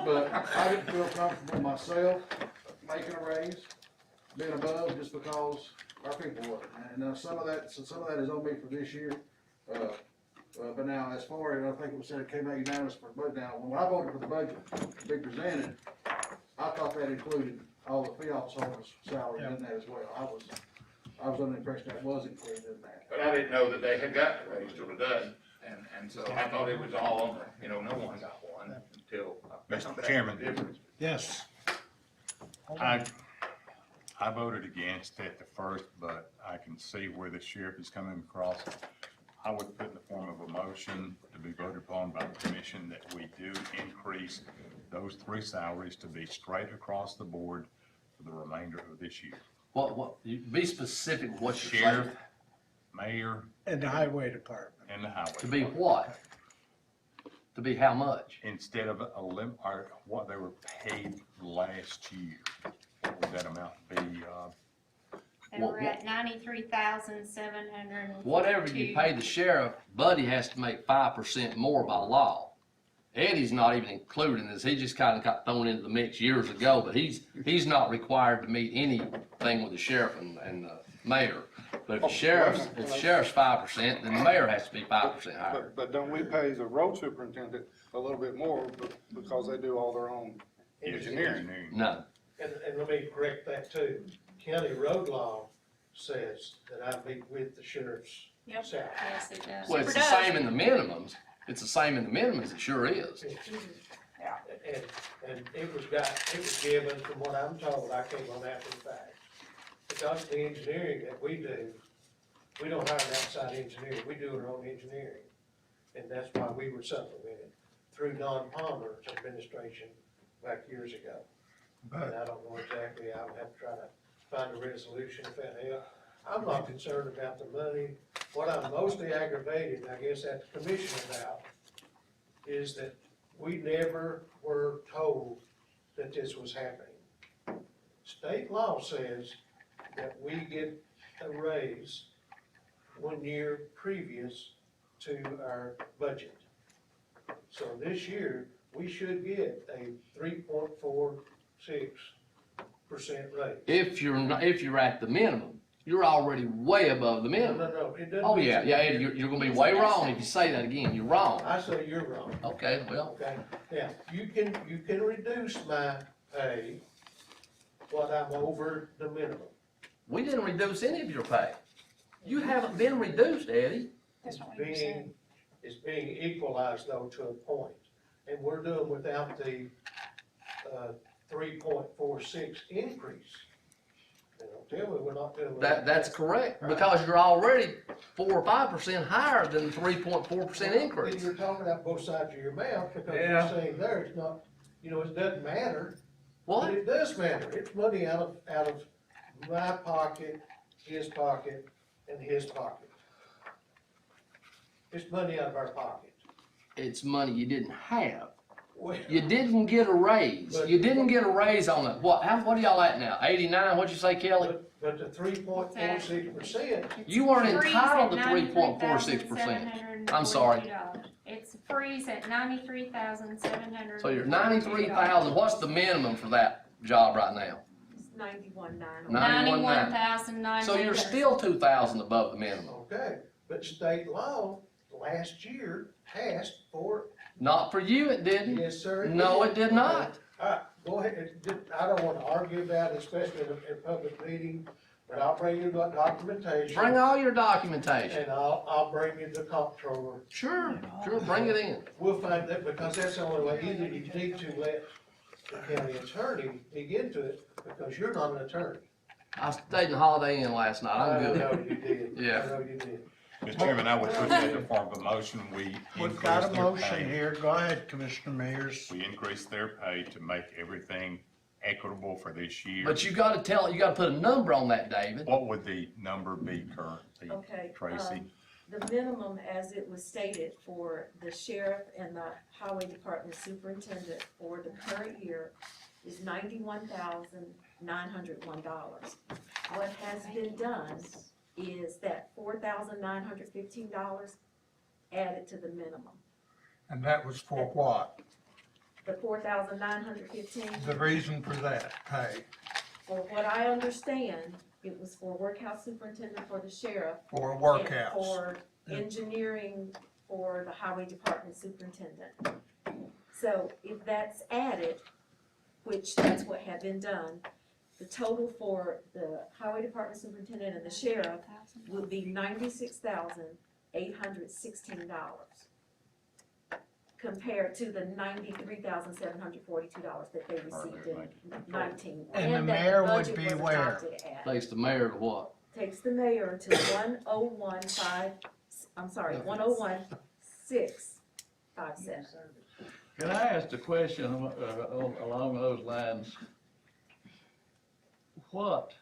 Speaker 10: But I didn't feel comfortable myself making a raise, being above, just because our people were. And some of that is on me for this year. But now, as far as, I think it was said it came out unanimous for the budget. Now, when I voted for the budget to be presented, I thought that included all the field officers' salary in that as well. I was under the impression that was included in that.
Speaker 14: But I didn't know that they had got the raise till today, and so I thought it was all on, you know, no one got one until I found
Speaker 11: Mr.
Speaker 14: out
Speaker 11: Chairman.
Speaker 14: the difference.
Speaker 5: Yes.
Speaker 11: I voted against at the first, but I can see where the sheriff is coming across. I would put in the form of a motion to be voted upon by the commission that we do increase those three salaries to be straight across the board for the remainder of this year.
Speaker 2: You be specific, what you're
Speaker 11: Sheriff,
Speaker 2: saying.
Speaker 11: mayor,
Speaker 5: And the highway department.
Speaker 11: and the highway.
Speaker 2: To be
Speaker 11: department.
Speaker 2: what? To be how much?
Speaker 11: Instead of or what they were paid last year, what would that amount be?
Speaker 3: And we're at 93,742.
Speaker 2: Whatever you pay the sheriff, Buddy has to make 5% more by law. Eddie's not even included in this, he just kinda got thrown into the mix years ago, but he's not required to meet anything with the sheriff and the mayor. But if the sheriff's 5%, then the mayor has to be 5% higher.
Speaker 15: But don't we pay the road superintendent a little bit more because they do all their own engineering?
Speaker 2: No,
Speaker 16: And let me correct that too. County road law says that I meet with the sheriff's
Speaker 4: Yep.
Speaker 16: salary.
Speaker 3: Yes, it does.
Speaker 2: well, it's the same in the minimums, it sure is.
Speaker 16: And it was given, from what I'm told, I came on after the fact. Because the engineering that we do, we don't hire an outside engineer, we do our own engineering. And that's why we were supplemented through Don Palmer's administration back years ago. And I don't know exactly, I would have to try to find a resolution if that helps. I'm not concerned about the money. What I'm mostly aggravated, I guess, at the commission about, is that we never were told that this was happening. State law says that we get a raise 1 year previous to our budget. So this year, we should get a 3.46% raise.
Speaker 2: If you're at the minimum, you're already way above the
Speaker 16: No,
Speaker 2: minimum.
Speaker 16: no, it doesn't.
Speaker 2: Oh, yeah, Eddie, you're gonna be way wrong if you say that again, you're wrong.
Speaker 16: I say you're wrong.
Speaker 2: Okay, well,
Speaker 16: Okay, now, you can reduce my pay what I'm over the minimum.
Speaker 2: we didn't reduce any of your pay. You haven't been reduced, Eddie.
Speaker 16: It's being equalized though to a point, and we're doing without the, 3.46 increase. Now, don't tell me we're not doing.
Speaker 2: That's correct, because you're already 4 or 5% higher than the 3.4%
Speaker 16: Then
Speaker 2: increase.
Speaker 16: you're talking out both sides of your mouth, because you're
Speaker 2: Yeah.
Speaker 16: saying there, it's not, it doesn't matter.
Speaker 2: What?
Speaker 16: But it does matter, it's money out of my pocket, his pocket, and his pocket. It's money out of our pocket.
Speaker 2: It's money you didn't have.
Speaker 16: Well,
Speaker 2: You didn't get a raise. You didn't get a raise on it. What are y'all at now? 89, what'd you say, Kelly?
Speaker 16: But the 3.46%.
Speaker 2: You weren't
Speaker 3: Freeze
Speaker 2: entitled
Speaker 3: at
Speaker 2: to 3.46%. I'm sorry.
Speaker 3: $93,742. It's freeze at $93,700.
Speaker 2: So you're 93,000. What's the minimum for that job right now?
Speaker 12: It's 91,900.
Speaker 3: 91,900.
Speaker 2: So you're still 2,000 above the minimum.
Speaker 16: Okay, but state law last year passed for.
Speaker 2: Not for you, it didn't.
Speaker 16: Yes, sir.
Speaker 2: No, it did not.
Speaker 16: All right, go ahead. I don't want to argue about it, especially in a public meeting, but I'll bring you the documentation.
Speaker 2: Bring all your documentation.
Speaker 16: And I'll bring you the comptroller.
Speaker 2: Sure, bring it in.
Speaker 16: We'll find that, because that's the only way. Either you need to let the county attorney dig into it, because you're not an attorney.
Speaker 2: I stayed in Holiday Inn last night. I'm
Speaker 16: I
Speaker 2: good.
Speaker 16: know you did.
Speaker 2: Yeah.
Speaker 16: I know you did.
Speaker 11: Mr. Chairman, I would put that in the form of a motion, we
Speaker 5: We've got
Speaker 11: increase
Speaker 5: a
Speaker 11: their
Speaker 5: motion
Speaker 11: pay.
Speaker 5: here, go ahead, Commissioner Mears.
Speaker 11: We increase their pay to make everything equitable for this year.
Speaker 2: But you gotta put a number on that, David.
Speaker 11: What would the number be currently,
Speaker 12: Okay,
Speaker 11: Tracy?
Speaker 12: the minimum, as it was stated for the sheriff and the highway department superintendent for the current year is $91,901. What has been done is that $4,915 added to the minimum.
Speaker 13: And that was for what?
Speaker 12: The $4,915,
Speaker 13: The reason for that pay,
Speaker 12: for what I understand, it was for workhouse superintendent for the sheriff.
Speaker 13: for a
Speaker 12: And
Speaker 13: workhouse.
Speaker 12: for engineering for the highway department superintendent. So if that's added, which that's what had been done, the total for the highway department superintendent and the sheriff would be $96,816 compared to the $93,742 that they received in 19.
Speaker 5: And the
Speaker 12: that
Speaker 5: mayor would
Speaker 12: budget
Speaker 5: be
Speaker 12: was
Speaker 5: where?
Speaker 12: adopted at.
Speaker 2: Takes the mayor to what?
Speaker 12: Takes the mayor to 101,657.
Speaker 6: Can I ask a question along those lines? What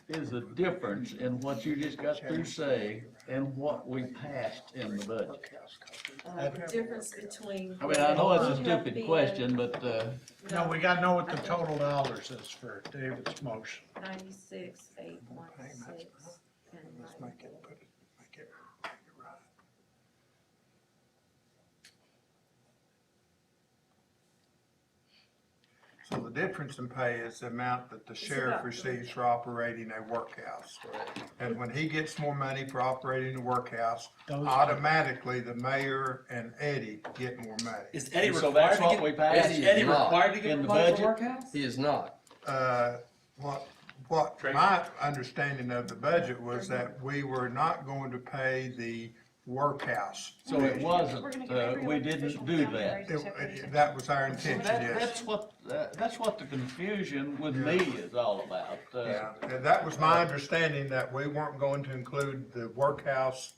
Speaker 6: is the difference in what you just got through saying and what we passed in the budget?
Speaker 12: The difference between.
Speaker 6: I mean, I know it's a
Speaker 12: what have
Speaker 6: stupid
Speaker 12: been
Speaker 6: question, but,
Speaker 5: No, we gotta know what the total dollars is for David's motion.
Speaker 12: 96,816 and
Speaker 13: Let's make it, make it right. So the difference in pay is the amount that the sheriff
Speaker 12: about-
Speaker 13: receives for operating a workhouse. And when he gets more money for operating the workhouse, automatically the mayor and Eddie get more money.
Speaker 1: Is Eddie
Speaker 6: So
Speaker 1: required
Speaker 6: that's
Speaker 1: to
Speaker 6: what
Speaker 1: get,
Speaker 6: we passed?
Speaker 1: is Eddie
Speaker 2: He is not.
Speaker 1: required to get
Speaker 6: In the
Speaker 1: money
Speaker 6: budget?
Speaker 1: for workhouse?
Speaker 2: He is not.
Speaker 13: What my understanding of the budget was that we were not going to pay the workhouse.
Speaker 6: so it wasn't, we didn't do that.
Speaker 13: That was our intention, yes.
Speaker 6: That's what the confusion with me is all about.
Speaker 13: Yeah, and that was my understanding, that we weren't going to include the workhouse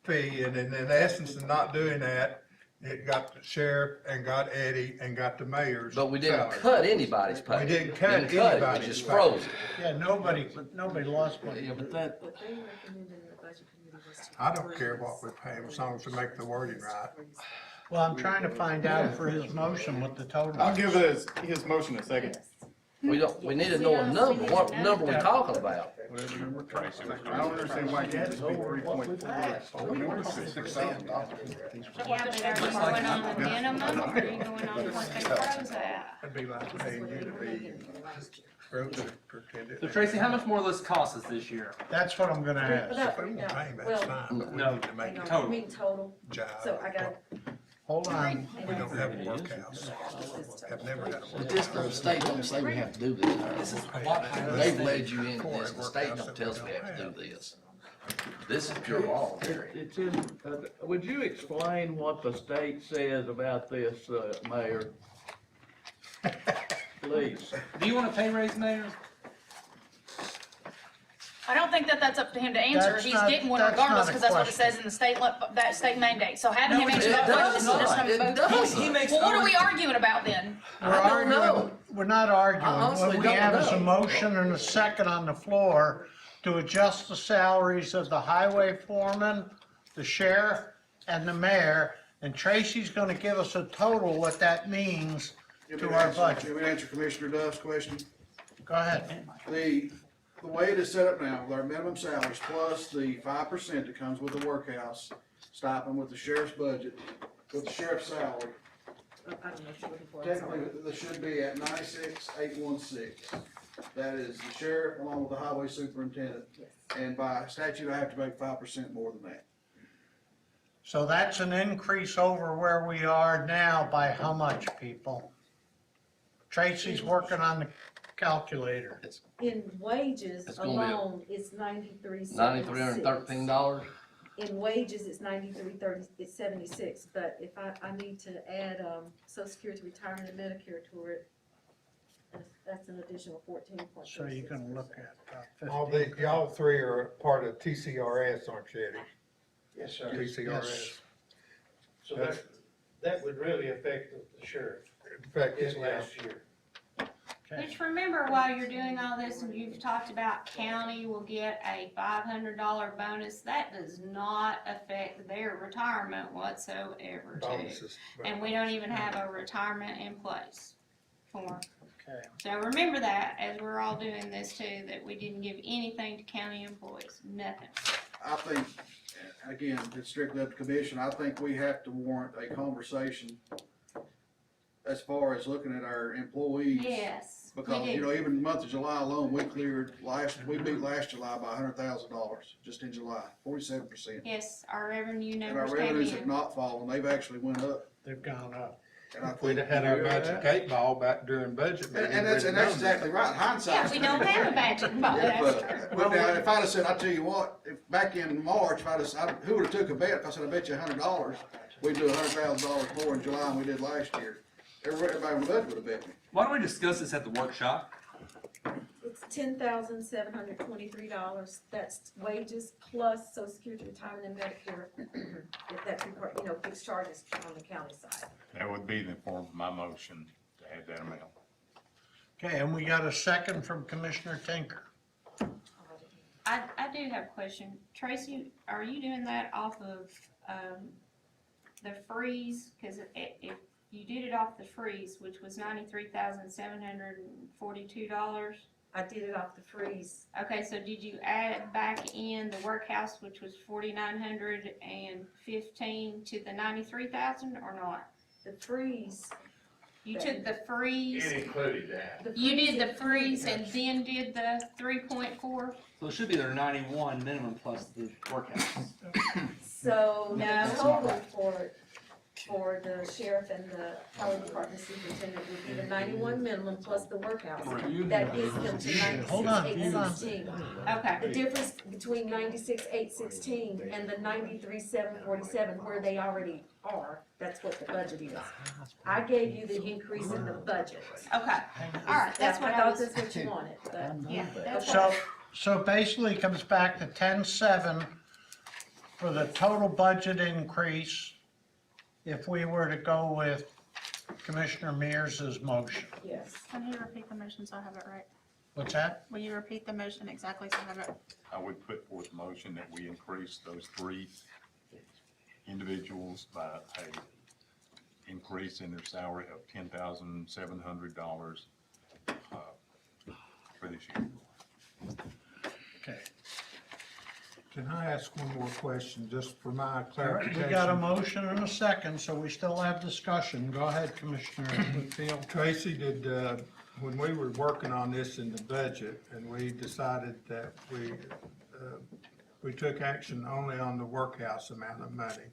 Speaker 13: fee, and in essence of not doing that, it got the sheriff and got Eddie and got the mayor's
Speaker 2: But we didn't
Speaker 13: salary.
Speaker 2: cut anybody's pay.
Speaker 13: We didn't cut
Speaker 2: it, we
Speaker 13: anybody's
Speaker 2: just
Speaker 13: pay.
Speaker 2: froze it.
Speaker 5: Yeah, nobody lost money.
Speaker 6: Yeah, but that,
Speaker 12: What they recommended in the budget committee was to.
Speaker 13: I don't care what we pay him, as long as we make the wording right.
Speaker 5: Well, I'm trying to find out for his motion what the total.
Speaker 9: I'll give his motion a second.
Speaker 12: Yes.
Speaker 2: We need to know a number, what number we talking about?
Speaker 11: Whatever number Tracy was
Speaker 15: I don't understand why you had to be 3.4.
Speaker 7: $6,000.
Speaker 3: Yeah, but are you going on the minimum, or are you going on what they froze at?
Speaker 13: That'd be like paying you to be road superintendent.
Speaker 1: So Tracy, how much more will this cost us this year?
Speaker 5: That's what I'm gonna ask.
Speaker 13: If we won't pay him, that's fine, but we
Speaker 1: No.
Speaker 13: need to make
Speaker 12: Hang
Speaker 13: it
Speaker 12: on, you mean total,
Speaker 13: job.
Speaker 12: so I got,
Speaker 5: Hold on.
Speaker 13: We don't have a workhouse, have never had a
Speaker 2: But this
Speaker 13: workhouse.
Speaker 2: the state don't say we have to do this.
Speaker 1: This is a lot higher.
Speaker 2: They've led you into this, the state don't tell us we have to do this. This is pure voluntary.
Speaker 6: It's in, would you explain what the state says about this, Mayor? Please.
Speaker 1: Do you want a pay raise, Mayor?
Speaker 4: I don't think that that's up to him to answer.
Speaker 5: That's
Speaker 4: He's
Speaker 5: not-
Speaker 4: getting one
Speaker 5: that's
Speaker 4: regardless,
Speaker 5: not a
Speaker 4: because that's what it
Speaker 5: question.
Speaker 4: says in the state, that state mandate. So having him answer
Speaker 2: It
Speaker 4: that question is
Speaker 2: does
Speaker 4: just
Speaker 2: not. It
Speaker 4: gonna
Speaker 2: does
Speaker 1: He
Speaker 2: not.
Speaker 1: makes
Speaker 4: Well, what are
Speaker 1: over-
Speaker 4: we arguing about then?
Speaker 5: We're
Speaker 2: I don't know.
Speaker 5: arguing, we're not arguing.
Speaker 2: I honestly
Speaker 5: What we
Speaker 2: don't
Speaker 5: have is a
Speaker 2: know.
Speaker 5: motion and a second on the floor to adjust the salaries of the highway foreman, the sheriff, and the mayor. And Tracy's gonna give us a total what that means to our budget.
Speaker 10: Let me answer Commissioner Duff's question.
Speaker 5: Go ahead.
Speaker 10: The way it is set up now, with our minimum salaries plus the 5% that comes with the workhouse stipend with the sheriff's budget, with the sheriff's salary,
Speaker 12: I don't know what you're looking for. I'm
Speaker 10: technically,
Speaker 12: sorry.
Speaker 10: this should be at 96,816. That is the sheriff along with the highway superintendent. And by statute, I have to make 5% more than that.
Speaker 5: So that's an increase over where we are now by how much, people? Tracy's working on the calculator.
Speaker 12: In wages
Speaker 2: It's gonna be
Speaker 12: alone, it's $93.76.
Speaker 2: $9,313.
Speaker 12: In wages, it's it's 76, but if I need to add, Social Security, retirement, and Medicare to it, that's an additional 14.36%.
Speaker 5: So you're gonna look at
Speaker 13: All the, y'all three are part of TCRS, aren't you, Eddie?
Speaker 16: Yes, sir.
Speaker 13: TCRS.
Speaker 16: So that would really affect the sheriff
Speaker 13: In fact,
Speaker 16: this last year.
Speaker 3: Just remember, while you're doing all this, and you've talked about county will get a $500 bonus, that does not affect their retirement whatsoever too.
Speaker 13: bonuses.
Speaker 3: And we don't even have a retirement in place for 'em.
Speaker 5: Okay.
Speaker 3: So remember that, as we're all doing this too, that we didn't give anything to county employees, nothing.
Speaker 10: I think, again, it's strictly up to commission, I think we have to warrant a conversation as far as looking at our employees.
Speaker 3: Yes, we
Speaker 10: Because, you
Speaker 3: do.
Speaker 10: know, even the month of July alone, we beat last July by $100,000, just in July, 47%.
Speaker 3: Yes, our revenue
Speaker 10: And our
Speaker 3: numbers came
Speaker 10: revenues have
Speaker 3: in.
Speaker 10: not fallen, they've actually went up.
Speaker 5: They've gone up.
Speaker 10: And I
Speaker 13: If we'd
Speaker 10: think,
Speaker 13: have had our magic 8 ball back during budget meeting.
Speaker 10: and that's exactly right, hindsight.
Speaker 3: Yeah, we don't have a magic ball, that's true.
Speaker 10: But now, if I'd have said, I tell you what, if back in March, if who would've took a bet, if I said, I bet you $100, we'd do $100,000 more in July than we did last year. Everybody in the budget would've bet me.
Speaker 1: Why don't we discuss this at the workshop?
Speaker 12: It's $10,723, that's wages plus Social Security, retirement, and Medicare, if that's, fixed charges on the county side.
Speaker 11: That would be the form of my motion to add that amount.
Speaker 5: Okay, and we got a second from Commissioner Tinker.
Speaker 3: I do have a question. Tracy, are you doing that off of, the freeze? Cause if you did it off the freeze, which was $93,742.
Speaker 12: I did it off the freeze.
Speaker 3: Okay, so did you add back in the workhouse, which was 4,915 to the 93,000 or not?
Speaker 12: The freeze.
Speaker 3: You took the freeze,
Speaker 14: included that.
Speaker 3: you did the freeze and then did the 3.4?
Speaker 1: So it should be their 91 minimum plus the workhouse.
Speaker 12: So
Speaker 3: No.
Speaker 12: the total for the sheriff and the highway department superintendent would be the 91 minimum plus the workhouse. That gets them to
Speaker 5: Hold on,
Speaker 12: 96,816.
Speaker 3: Okay.
Speaker 12: The difference between 96,816 and the 93,747, where they already are, that's what the budget is. I gave you the increase in the budget.
Speaker 3: Okay, all right, that's what
Speaker 12: I
Speaker 3: I
Speaker 12: thought
Speaker 3: was.
Speaker 12: that's what you wanted, but.
Speaker 3: Yeah, that's
Speaker 5: So basically it comes back to 10,700 for the total budget increase if we were to go with Commissioner Mears's motion.
Speaker 12: Yes.
Speaker 4: Can you repeat the motion so I have it right?
Speaker 5: What's that?
Speaker 4: Will you repeat the motion exactly so I have it?
Speaker 11: I would put forth a motion that we increase those three individuals by a increase in their salary of $10,700, for this year.
Speaker 5: Okay.
Speaker 13: Can I ask one more question, just for my
Speaker 5: All right,
Speaker 13: clarification?
Speaker 5: we got a motion and a second, so we still have discussion. Go ahead, Commissioner Whitfield.
Speaker 13: Tracy, did, when we were working on this in the budget, and we decided that we took action only on the workhouse amount of money.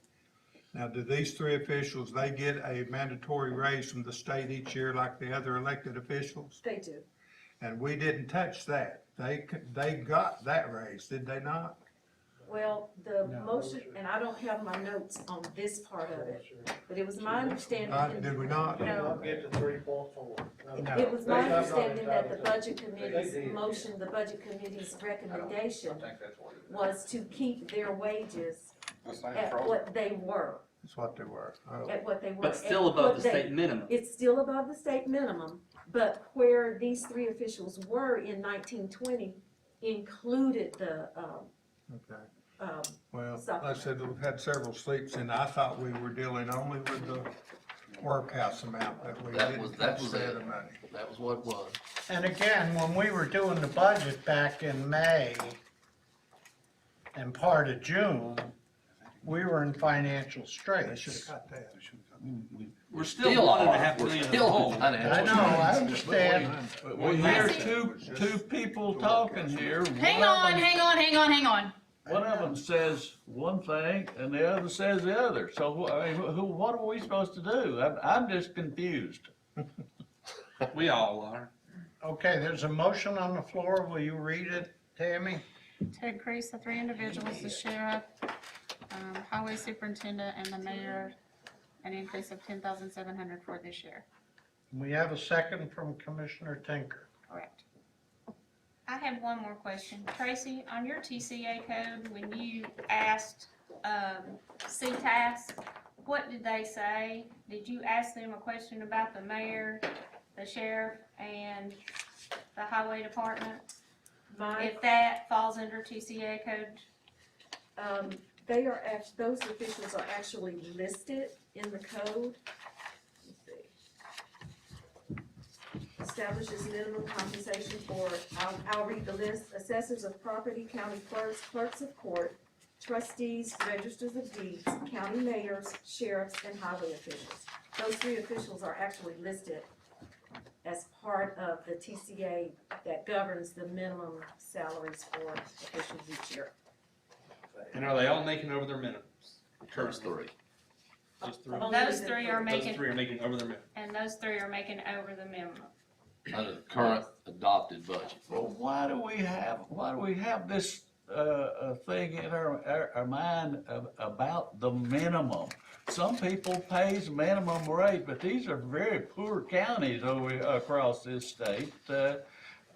Speaker 13: Now, do these three officials, they get a mandatory raise from the state each year like the other elected officials?
Speaker 12: They do.
Speaker 13: And we didn't touch that. They got that raise, did they not?
Speaker 12: Well, the
Speaker 5: No.
Speaker 12: motion, and I don't have my notes on this part of it, but it was my understanding.
Speaker 13: Did we not?
Speaker 16: They don't get to 3.4.
Speaker 5: No.
Speaker 12: It was my
Speaker 16: They-
Speaker 12: understanding that the
Speaker 16: they-
Speaker 12: budget
Speaker 16: they
Speaker 12: committee's
Speaker 16: did.
Speaker 12: motion, the budget committee's recommendation
Speaker 14: I think that's what it is.
Speaker 12: was to keep their wages
Speaker 15: That's not
Speaker 12: at
Speaker 15: frozen.
Speaker 12: what they were,
Speaker 13: That's what they were. Oh.
Speaker 12: at what they were.
Speaker 1: But still
Speaker 12: at
Speaker 1: above
Speaker 12: what
Speaker 1: the
Speaker 12: they-
Speaker 1: state minimum.
Speaker 12: It's still above the state minimum, but where these three officials were in 1920 included the,
Speaker 13: Okay.
Speaker 12: um,
Speaker 13: Well,
Speaker 12: Stop.
Speaker 13: like I said, we've had several sleeps, and I thought we were dealing only with the workhouse amount, that we
Speaker 2: That was-
Speaker 13: didn't
Speaker 2: that
Speaker 13: touch
Speaker 2: was
Speaker 13: the
Speaker 2: it.
Speaker 13: other money.
Speaker 2: That was what it was.
Speaker 5: And again, when we were doing the budget back in May and part of June, we were in financial
Speaker 13: They
Speaker 5: straits.
Speaker 13: should have got that.
Speaker 1: We're still $1.5
Speaker 2: We're
Speaker 1: million
Speaker 2: still
Speaker 1: in the hole.
Speaker 5: I know, I understand.
Speaker 6: But we hear two people talking here.
Speaker 4: Hang on, hang on, hang on, hang on.
Speaker 6: One of them says one thing and the other says the other. So, I mean, what are we supposed to do? I'm just confused.
Speaker 1: We all are.
Speaker 5: Okay, there's a motion on the floor. Will you read it, Tammy?
Speaker 3: To increase the three individuals, the sheriff, highway superintendent, and the mayor, an increase of $10,700 for this year.
Speaker 5: We have a second from Commissioner Tinker.
Speaker 3: Correct. I have one more question. Tracy, on your TCA code, when you asked, CTAS, what did they say? Did you ask them a question about the mayor, the sheriff, and the highway department? If that falls under TCA code?
Speaker 12: they are those officials are actually listed in the code. Let's see. Establishes minimum compensation for, I'll read the list: assessors of property, county clerks, clerks of court, trustees, registers of deeds, county mayors, sheriffs, and highway officials. Those three officials are actually listed as part of the TCA that governs the minimum salaries for officials each year.
Speaker 1: And are they all making over their minimums?
Speaker 2: Those three.
Speaker 1: Just three?
Speaker 3: Those three are
Speaker 1: Those
Speaker 3: making,
Speaker 1: three are making over their minimum.
Speaker 3: and those three are making over the minimum.
Speaker 2: Under the current adopted budget.
Speaker 6: Well, why do we have this, thing in our mind about the minimum? Some people pays minimum rate, but these are very poor counties over, across this state.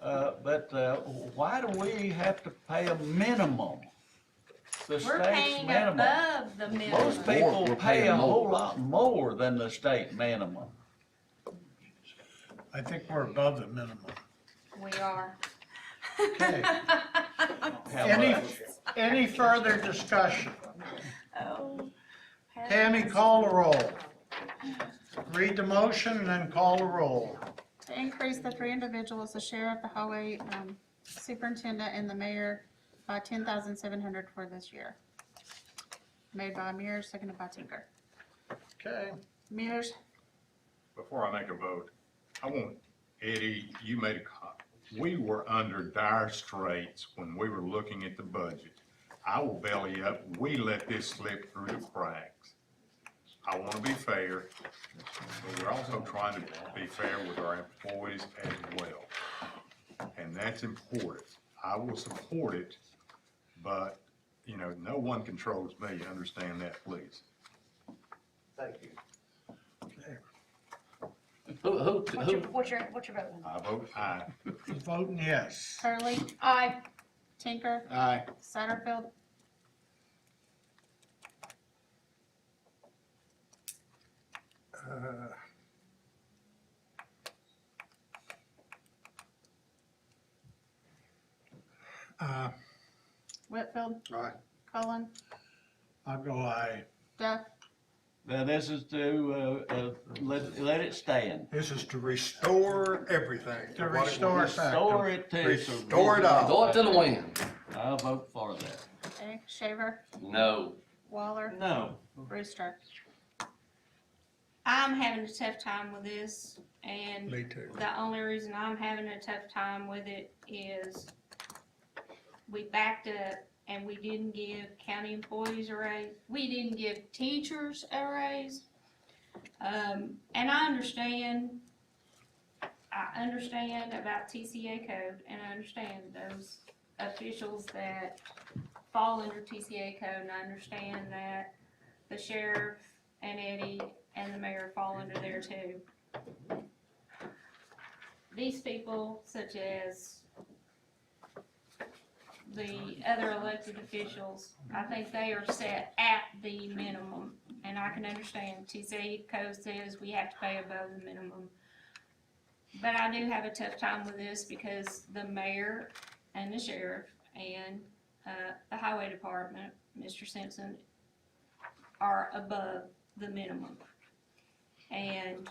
Speaker 6: Why do we have to pay a minimum? The
Speaker 3: We're
Speaker 6: state's
Speaker 3: paying
Speaker 6: minimum.
Speaker 3: above the minimum.
Speaker 6: Most people
Speaker 2: We're
Speaker 6: pay
Speaker 2: paying
Speaker 6: a whole
Speaker 2: more.
Speaker 6: lot more than the state minimum.
Speaker 5: I think we're above the minimum.
Speaker 3: We are.
Speaker 5: Okay.
Speaker 6: How
Speaker 5: Any,
Speaker 6: much?
Speaker 5: any further discussion?
Speaker 4: Oh.
Speaker 5: Tammy, call the roll. Read the motion and then call the roll.
Speaker 3: To increase the three individuals, the sheriff, the highway, superintendent, and the mayor by $10,700 for this year. Made by Mears, seconded by Tinker.
Speaker 5: Okay.
Speaker 3: Mears,
Speaker 11: Before I make a vote, I want, Eddie, you made we were under dire straits when we were looking at the budget. I will belly up, we let this slip through the cracks. I wanna be fair, but we're also trying to be fair with our employees as well. And that's important. I will support it, but, you know, no one controls me, understand that, please.
Speaker 16: Thank you.
Speaker 4: What's your vote?
Speaker 11: I vote aye.
Speaker 5: Voting yes.
Speaker 3: Hurley,
Speaker 4: Aye.
Speaker 3: Tinker,
Speaker 13: Aye.
Speaker 3: Satterfield, Whitfield,
Speaker 10: Aye.
Speaker 3: Cullen,
Speaker 5: I'll go aye.
Speaker 3: Duff,
Speaker 6: This is to, let it stand.
Speaker 13: This is to restore everything.
Speaker 5: To restore
Speaker 6: Restore it to.
Speaker 13: Restore it all.
Speaker 2: Go up to the wind.
Speaker 6: I'll vote for that.
Speaker 3: Okay, Shaver,
Speaker 2: No.
Speaker 3: Waller,
Speaker 1: No.
Speaker 3: Brewster. I'm having a tough time with this, and
Speaker 13: Me too.
Speaker 3: the only reason I'm having a tough time with it is we backed up and we didn't give county employees a raise. We didn't give teachers a raise. And I understand about TCA code, and I understand those officials that fall under TCA code, and I understand that the sheriff and Eddie and the mayor fall under there too. These people, such as the other elected officials, I think they are set at the minimum, and I can understand TCA code says we have to pay above the minimum. But I do have a tough time with this because the mayor and the sheriff and the highway department, Mr. Simpson, are above the minimum. And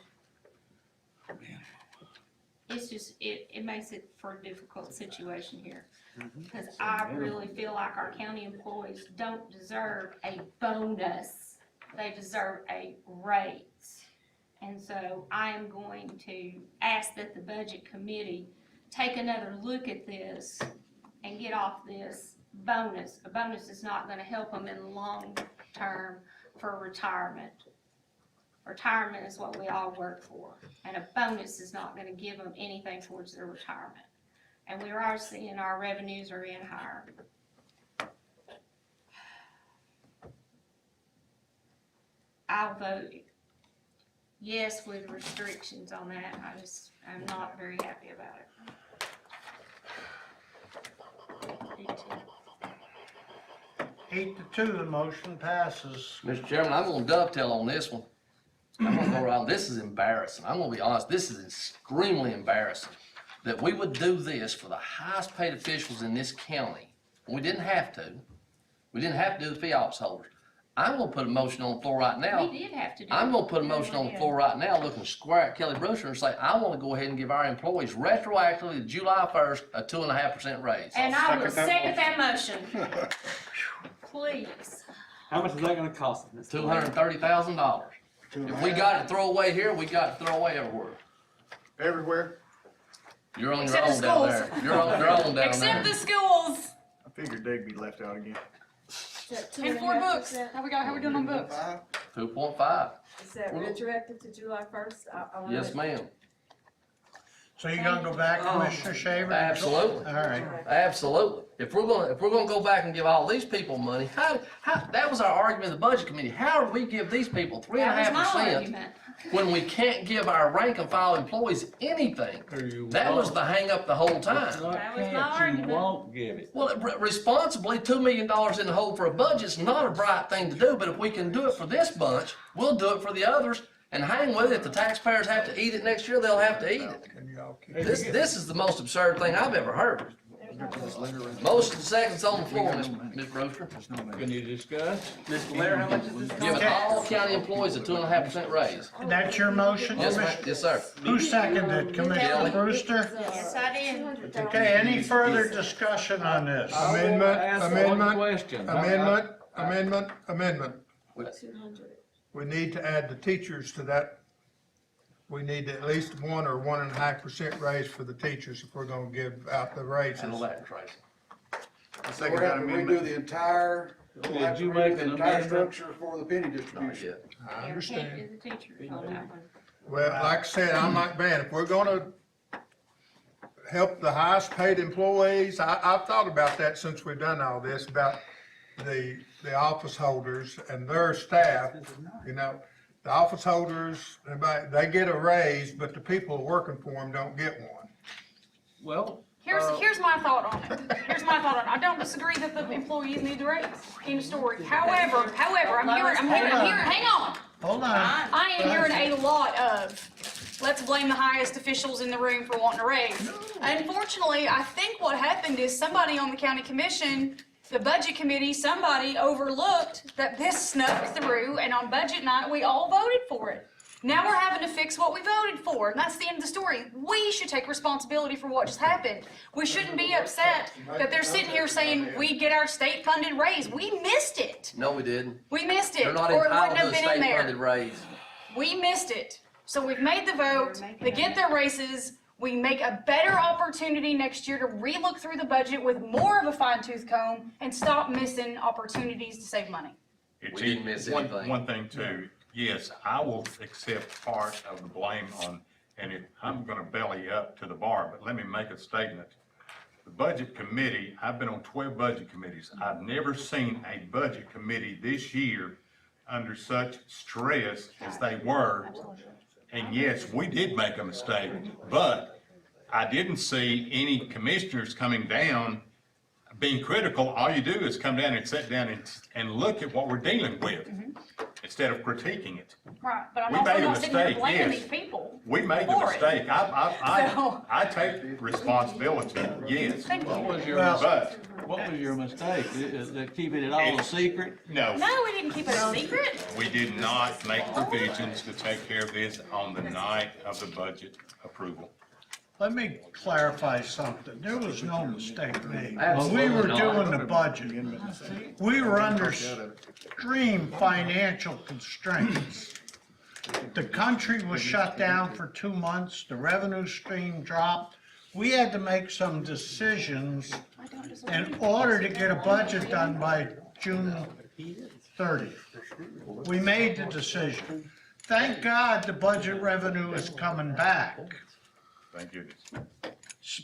Speaker 3: it's just, it makes it for a difficult situation here. Because I really feel like our county employees don't deserve a bonus. They deserve a raise. And so I am going to ask that the budget committee take another look at this and get off this bonus. A bonus is not gonna help them in the long term for retirement. Retirement is what we all work for, and a bonus is not gonna give them anything towards their retirement. And we're already seeing our revenues are in higher. I'll vote yes with restrictions on that. I'm not very happy about it.
Speaker 5: 8-2, the motion passes.
Speaker 2: Mr. Chairman, I'm gonna dovetail on this one. I'm gonna go around, this is embarrassing. I'm gonna be honest, this is extremely embarrassing that we would do this for the highest paid officials in this county. We didn't have to. We didn't have to do the fee office holders. I'm gonna put a motion on the floor right now.
Speaker 3: We did have to do it.
Speaker 2: I'm gonna put a motion on the floor right now, looking square at Kelly Brewster and say, I wanna go ahead and give our employees retroactively to July 1st, a 2.5% raise.
Speaker 3: And I will second that motion. Please.
Speaker 1: How much is that gonna cost us?
Speaker 2: $230,000. If we got to throw away here, we got to throw away everywhere.
Speaker 10: Everywhere?
Speaker 2: You're on your
Speaker 4: Except
Speaker 2: own
Speaker 4: the
Speaker 2: down
Speaker 4: schools.
Speaker 2: there. You're on your own down there.
Speaker 4: Except the schools
Speaker 15: I figured they'd be left out again.
Speaker 4: and 4 books. How we doing on books?
Speaker 2: 2.5.
Speaker 12: Is that retroactive to July 1st?
Speaker 2: Yes, ma'am.
Speaker 5: So you're gonna go back, Commissioner Shaver?
Speaker 2: Absolutely.
Speaker 5: All right.
Speaker 2: Absolutely. If we're gonna go back and give all these people money, how that was our argument in the budget committee. How do we give these people
Speaker 3: That was my
Speaker 2: 3.5%
Speaker 3: argument.
Speaker 2: when we can't give our rank and file employees anything? That was the hang up the whole time.
Speaker 3: That was my
Speaker 6: Can't you
Speaker 3: argument.
Speaker 6: won't give it?
Speaker 2: Well, responsibly, $2 million in the hole for a budget's not a bright thing to do, but if we can do it for this bunch, we'll do it for the others and hang with it. If the taxpayers have to eat it next year, they'll have to eat it. This is the most absurd thing I've ever heard. Motion seconds on the floor, Ms. Brewster.
Speaker 6: Can you discuss?
Speaker 1: Mr. Blair, how much is this?
Speaker 2: Giving all county employees a 2.5% raise.
Speaker 5: That's your motion?
Speaker 2: Yes, ma'am. Yes, sir.
Speaker 5: Who seconded, Commissioner Brewster?
Speaker 3: Yes, I did.
Speaker 5: Okay, any further discussion on this?
Speaker 13: Amendment. We need to add the teachers to that. We need at least 1 or 1.5% raise for the teachers if we're gonna give out the raises.
Speaker 2: Handle that, Tracy.
Speaker 10: We're gonna have to redo the entire, we'll have to
Speaker 6: you make
Speaker 10: redo the
Speaker 6: an
Speaker 10: entire
Speaker 6: amendment?
Speaker 10: structure for the penny
Speaker 2: Not
Speaker 10: distribution.
Speaker 2: yet.
Speaker 13: I understand.
Speaker 3: Can't do the teachers on that one.
Speaker 13: Well, like I said, I'm like, man, if we're gonna help the highest paid employees, I've thought about that since we've done all this, about the office holders and their staff, you know. The office holders, they get a raise, but the people working for them don't get one.
Speaker 6: Well,
Speaker 4: Here's my thought on it. I don't disagree that the employees need to raise. End of story. However, I'm hearing, hang on.
Speaker 5: Hold on.
Speaker 4: I am hearing a lot of, let's blame the highest officials in the room for wanting a raise. Unfortunately, I think what happened is somebody on the county commission the budget committee, somebody overlooked that this snuck through, and on budget night, we all voted for it. Now we're having to fix what we voted for, and that's the end of the story. We should take responsibility for what just happened. We shouldn't be upset that they're sitting here saying we get our state-funded raise. We missed it.
Speaker 2: No, we didn't.
Speaker 4: We missed it,
Speaker 2: They're not
Speaker 4: or it
Speaker 2: entitled
Speaker 4: wouldn't
Speaker 2: to
Speaker 4: have
Speaker 2: a
Speaker 4: been in
Speaker 2: state-funded
Speaker 4: there.
Speaker 2: raise.
Speaker 4: We missed it. So we've made the vote, they get their raises, we make a better opportunity next year to relook through the budget with more of a fine-tooth comb and stop missing opportunities to save money.
Speaker 2: We didn't miss anything.
Speaker 11: One thing too, yes, I will accept part of the blame on, and if, I'm gonna belly up to the bar, but let me make a statement. The budget committee, I've been on 12 budget committees. I've never seen a budget committee this year under such stress as they were. And yes, we did make a mistake, but I didn't see any commissioners coming down being critical. All you do is come down and sit down and look at what we're dealing with instead of critiquing it.
Speaker 4: Right, but I'm
Speaker 11: We
Speaker 4: also
Speaker 11: made a
Speaker 4: not sitting here
Speaker 11: mistake,
Speaker 4: blaming
Speaker 11: yes.
Speaker 4: these people.
Speaker 11: We made the
Speaker 4: for it.
Speaker 11: mistake.
Speaker 4: So-
Speaker 11: I take responsibility, yes.
Speaker 4: Thank you.
Speaker 6: What was your mistake? Is that keeping it all a secret?
Speaker 11: No.
Speaker 4: No, we didn't keep it a secret.
Speaker 11: We did not make provisions to take care of this on the night of the budget approval.
Speaker 5: Let me clarify something. There was no mistake made. When we
Speaker 2: Absolutely
Speaker 5: were
Speaker 2: not.
Speaker 5: doing the budget, we were under extreme financial constraints. The country was shut down for 2 months, the revenue stream dropped. We had to make some decisions in order to get a budget done by June 30th. We made the decision. Thank God the budget revenue is coming back.
Speaker 11: Thank goodness.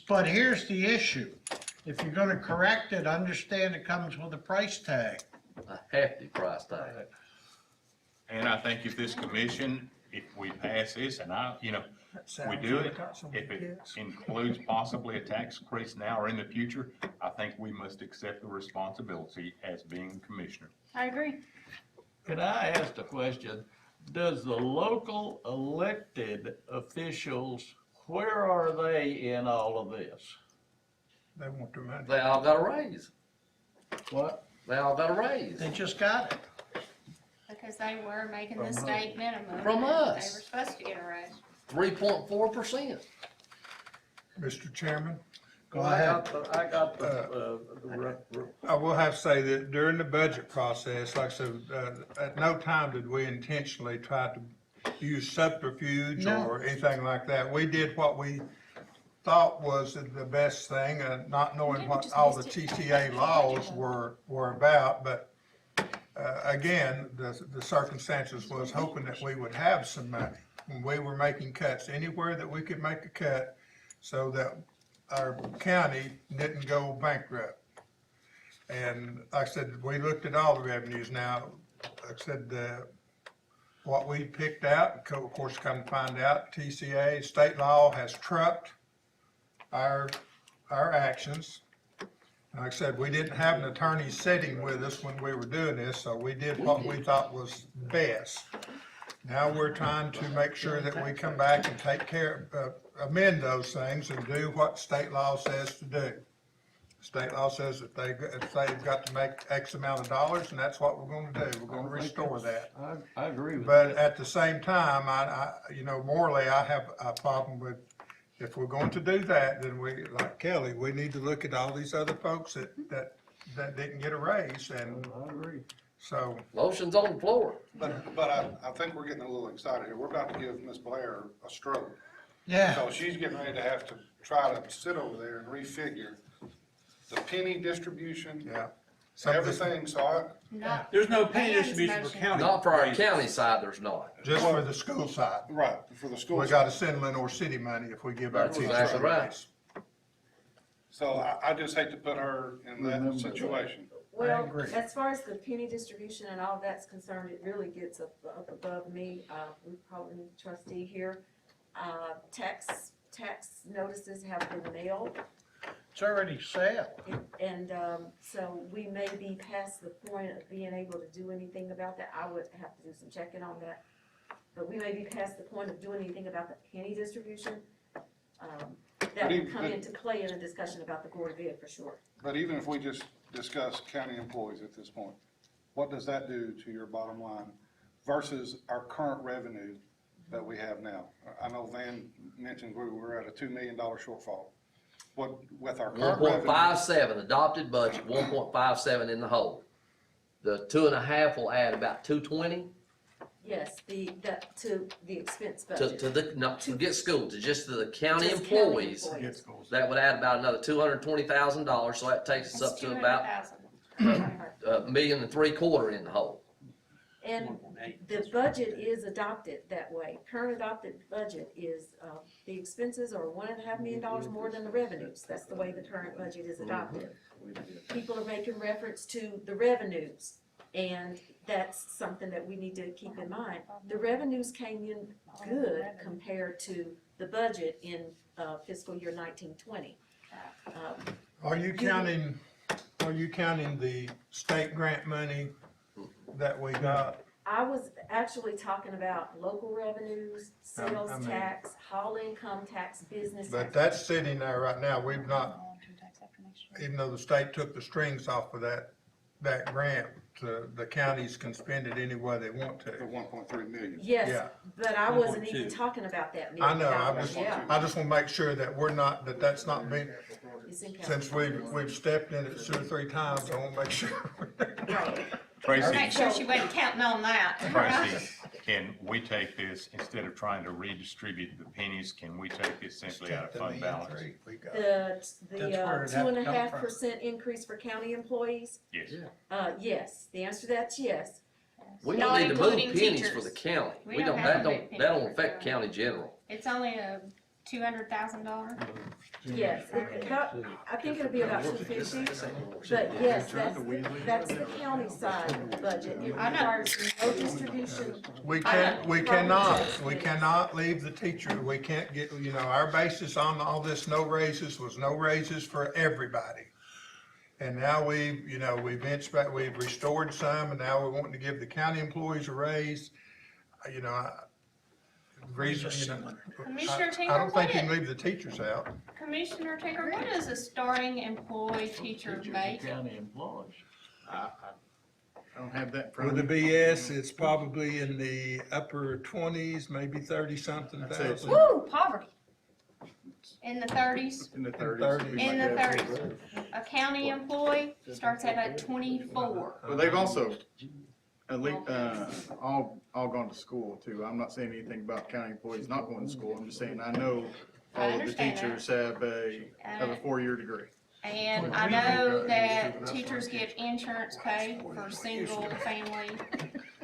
Speaker 5: But here's the issue. If you're gonna correct it, understand it comes with a price tag.
Speaker 2: A hefty price tag.
Speaker 11: And I think if this commission, if we pass this, and we do it, if it includes possibly a tax increase now or in the future, I think we must accept the responsibility as being commissioner.
Speaker 4: I agree.
Speaker 6: Can I ask a question? Does the local elected officials, where are they in all of this?
Speaker 13: They want their money.
Speaker 2: They all got a raise.
Speaker 6: What?
Speaker 2: They all got a raise.
Speaker 5: They just got it.
Speaker 3: Because they were making the state minimum.
Speaker 2: From
Speaker 3: and
Speaker 2: us.
Speaker 3: They were supposed to get a raise.
Speaker 2: 3.4%.
Speaker 13: Mr. Chairman,
Speaker 5: Go ahead.
Speaker 13: I will have to say that during the budget process, like I said, at no time did we intentionally try to use subterfuge
Speaker 5: No.
Speaker 13: or anything like that. We did what we thought was the best thing, not knowing what all the TCA laws were about, but again, the circumstances was hoping that we would have some money. When we were making cuts, anywhere that we could make a cut so that our county didn't go bankrupt. And like I said, we looked at all the revenues now. Like I said, what we picked out, of course, come to find out, TCA, state law has trumped our actions. Like I said, we didn't have an attorney sitting with us when we were doing this, so we did what we thought was best. Now we're trying to make sure that we come back and take care, amend those things and do what state law says to do. State law says that they've got to make X amount of dollars, and that's what we're gonna do. We're gonna restore that.
Speaker 6: I agree with
Speaker 13: But
Speaker 6: that.
Speaker 13: at the same time, morally, I have a problem with, if we're going to do that, then we, like Kelly, we need to look at all these other folks that didn't get a raise, and
Speaker 6: I agree.
Speaker 13: so.
Speaker 2: Motion's on the floor.
Speaker 15: But I think we're getting a little excited here. We're about to give Ms. Blair a stroke.
Speaker 5: Yeah.
Speaker 15: So she's getting ready to have to try to sit over there and refigure the penny distribution.
Speaker 13: Yeah.
Speaker 15: Everything, so
Speaker 1: There's no penny distribution for county.
Speaker 2: Not for our
Speaker 1: raises.
Speaker 2: county side, there's not.
Speaker 13: Just for the school side.
Speaker 15: right, for the school.
Speaker 13: We gotta send Lenore City money if we give our
Speaker 2: That's
Speaker 13: teachers
Speaker 2: exactly
Speaker 13: a
Speaker 2: right.
Speaker 13: raise.
Speaker 15: So I just hate to put her in that situation.
Speaker 12: Well,
Speaker 5: agree.
Speaker 12: as far as the penny distribution and all that's concerned, it really gets up above me. We probably need a trustee here. Tax notices have been mailed.
Speaker 5: It's already said.
Speaker 12: And so we may be past the point of being able to do anything about that. I would have to do some checking on that. But we may be past the point of doing anything about the penny distribution. That would come into play in a discussion about the Board of Ed for sure.
Speaker 15: But even if we just discuss county employees at this point. What does that do to your bottom line versus our current revenue that we have now? I know Van mentioned we were at a $2 million shortfall. What, with our current revenue?
Speaker 2: 1.57, adopted budget, 1.57 in the hole. The 2.5 will add about 220
Speaker 12: Yes, to the expense
Speaker 2: to,
Speaker 12: budget.
Speaker 2: to the, not to get school, to just the county
Speaker 12: Just county
Speaker 2: employees.
Speaker 12: employees.
Speaker 2: That would add about another $220,000, so that takes us up to about $1.75 million in the hole.
Speaker 12: And the budget is adopted that way. Current adopted budget is, the expenses are $1.5 million more than the revenues. That's the way the current budget is adopted. People are making reference to the revenues, and that's something that we need to keep in mind. The revenues came in good compared to the budget in, fiscal year 1920.
Speaker 13: Are you counting the state grant money that we got?
Speaker 12: I was actually talking about local revenues, sales
Speaker 13: I mean-
Speaker 12: tax, hall income tax, business
Speaker 13: But
Speaker 12: tax.
Speaker 13: that's sitting there right now. We've not, even though the state took the strings off of that grant, the counties can spend it any way they want to.
Speaker 15: The 1.3 million.
Speaker 12: Yes,
Speaker 13: Yeah.
Speaker 12: but I wasn't even
Speaker 1: 1.2.
Speaker 12: talking about that
Speaker 13: I
Speaker 12: million
Speaker 13: know,
Speaker 12: dollars, yeah.
Speaker 13: I just wanna make sure that we're not, that's not being,
Speaker 12: It's in
Speaker 13: since we've stepped in it 2 or 3 times, I wanna make sure.
Speaker 12: Right.
Speaker 11: Tracy,
Speaker 3: Make sure she wasn't counting on that.
Speaker 11: Tracy, can we take this, instead of trying to redistribute the pennies, can we take this simply out of fund balance?
Speaker 12: The
Speaker 1: That's where it'd have to come from.
Speaker 12: 2.5% increase for county employees,
Speaker 11: Yes.
Speaker 12: yes, the answer to that's yes.
Speaker 2: We
Speaker 3: Not
Speaker 2: don't need to move
Speaker 3: including
Speaker 2: pennies
Speaker 3: teachers.
Speaker 2: for the county.
Speaker 3: We
Speaker 2: We
Speaker 3: don't
Speaker 2: don't,
Speaker 3: have
Speaker 2: that
Speaker 3: to move
Speaker 2: don't, that don't
Speaker 3: pennies.
Speaker 2: affect county general.
Speaker 3: It's only a $200,000.
Speaker 12: Yes, I think it'll be about 250, but yes, that's the county side budget. It
Speaker 3: I know.
Speaker 12: requires no distribution.
Speaker 13: We
Speaker 12: from
Speaker 13: cannot
Speaker 12: tax.
Speaker 13: leave the teacher, we can't get, our basis on all this no raises was no raises for everybody. And now we've inched back, we've restored some, and now we're wanting to give the county employees a raise.
Speaker 3: Commissioner
Speaker 13: I
Speaker 3: Tinker,
Speaker 13: don't think you can leave the teachers out.
Speaker 3: Commissioner Tinker, what does a starting employee teacher make?
Speaker 6: County employees. I don't have that in front
Speaker 13: With
Speaker 6: of
Speaker 13: the
Speaker 6: me.
Speaker 13: BS, it's probably in the upper 20s, maybe 30-something
Speaker 6: I'd say it's
Speaker 13: thousand.
Speaker 3: Woo, poverty. In the 30s?
Speaker 6: In the 30s.
Speaker 13: 30s.
Speaker 3: In the 30s. A county employee starts at a 24.
Speaker 17: But they've also, at least, all gone to school too. I'm not saying anything about county employees not going to school. I'm just saying, I know
Speaker 3: I
Speaker 17: all of the
Speaker 3: understand that.
Speaker 17: teachers have a 4-year degree.
Speaker 3: And I know that teachers get insurance paid for single family.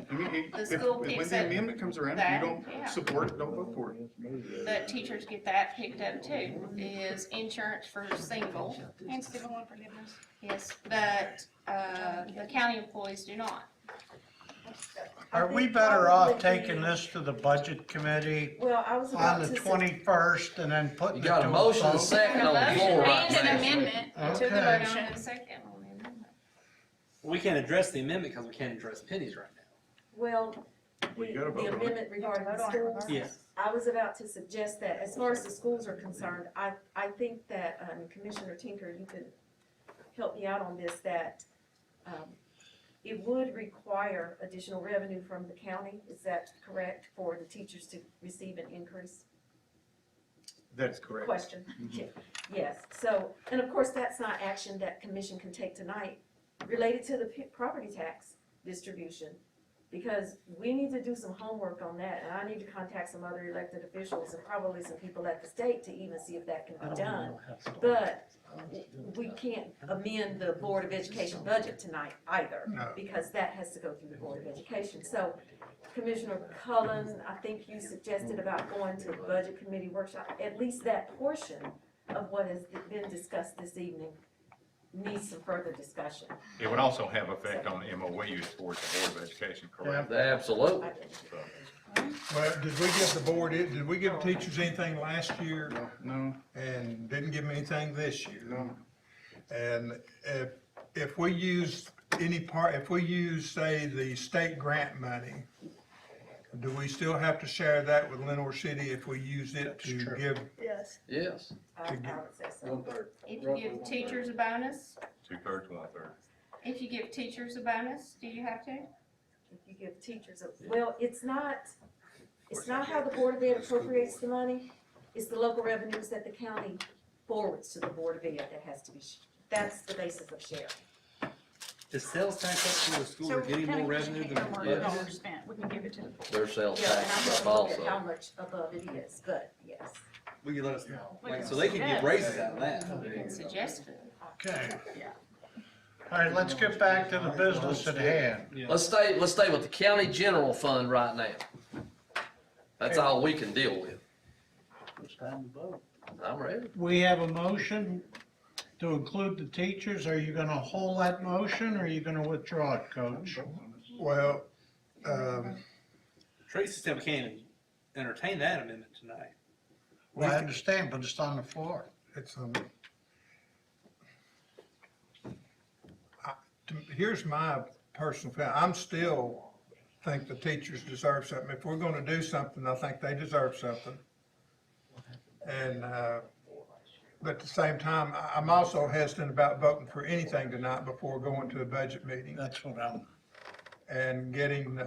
Speaker 17: I mean,
Speaker 3: The
Speaker 17: if-
Speaker 3: school
Speaker 17: when
Speaker 3: picks
Speaker 17: the
Speaker 3: up
Speaker 17: amendment comes around, if
Speaker 3: that,
Speaker 17: you don't
Speaker 3: yeah.
Speaker 17: support it, don't vote for it.
Speaker 3: But teachers get that picked up too, is insurance for single.
Speaker 4: And student loan forgiveness.
Speaker 3: Yes, but, the county employees do not.
Speaker 5: Are we better off taking this to the budget committee
Speaker 12: Well, I was
Speaker 5: on
Speaker 12: about
Speaker 5: the
Speaker 12: to say,
Speaker 5: 21st and then putting
Speaker 2: You
Speaker 5: it to
Speaker 2: got a motion and a
Speaker 5: vote?
Speaker 2: second on the
Speaker 3: Motion
Speaker 2: floor right
Speaker 4: And an
Speaker 2: now.
Speaker 4: amendment to the
Speaker 5: Okay.
Speaker 4: motion.
Speaker 3: And a second on the amendment.
Speaker 1: We can't address the amendment because we can't address pennies right now.
Speaker 12: well,
Speaker 17: We gotta vote on it.
Speaker 12: amendment regarding the schools.
Speaker 1: Yes.
Speaker 12: I was about to suggest that, as far as the schools are concerned, I think that, Commissioner Tinker, you could help me out on this, that, it would require additional revenue from the county, is that correct, for the teachers to receive an increase?
Speaker 17: That's correct.
Speaker 12: Question. Yes, so, and of course, that's not action that commission can take tonight related to the property tax distribution. Because we need to do some homework on that, and I need to contact some other elected officials and probably some people at the state to even see if that can be done. But we can't amend the Board of Education budget tonight either,
Speaker 13: No.
Speaker 12: because that has to go through the Board of Education. So Commissioner Cullen, I think you suggested about going to the Budget Committee workshop, at least that portion of what has been discussed this evening needs some further discussion.
Speaker 11: It would also have effect on the MOU towards the Board of Education, correct?
Speaker 2: Absolutely.
Speaker 13: Well, did we give teachers anything last year?
Speaker 17: No.
Speaker 13: And didn't give them anything this year?
Speaker 17: No.
Speaker 13: And if we use say, the state grant money, do we still have to share that with Lenore City if we use it to give?
Speaker 4: Yes.
Speaker 2: Yes.
Speaker 12: I would say so.
Speaker 3: If you give teachers a bonus,
Speaker 11: 2/3, 1/3.
Speaker 3: If you give teachers a bonus, do you have to?
Speaker 12: If you give teachers well, it's not how the Board of Ed appropriates the money. It's the local revenues that the county forwards to the Board of Ed that has to be, that's the basis of sharing.
Speaker 1: Is sales tax up to the school or getting more revenue than the budget?
Speaker 4: dollars spent, we can give it to them.
Speaker 2: Their sales
Speaker 12: Yeah, and
Speaker 2: tax
Speaker 12: I'm
Speaker 2: is up
Speaker 12: gonna look at
Speaker 2: also.
Speaker 12: how much above it is, but yes.
Speaker 1: Will you let us know? Like, so they can get raises out of that.
Speaker 3: You can suggest it.
Speaker 5: Okay. All right, let's get back to the business at hand.
Speaker 2: Let's stay with the county general fund right now. That's all we can deal with.
Speaker 6: It's time to vote.
Speaker 2: I'm ready.
Speaker 5: We have a motion to include the teachers. Are you gonna hold that motion or are you gonna withdraw it, Coach?
Speaker 13: Well,
Speaker 1: Tracy said we can't entertain that amendment tonight.
Speaker 5: Well, I understand, but it's on the floor.
Speaker 13: it's, here's my personal feeling. I'm still think the teachers deserve something. If we're gonna do something, I think they deserve something. And, but at the same time, I'm also hesitant about voting for anything tonight before going to a budget meeting
Speaker 5: That's what I'm,
Speaker 13: and getting,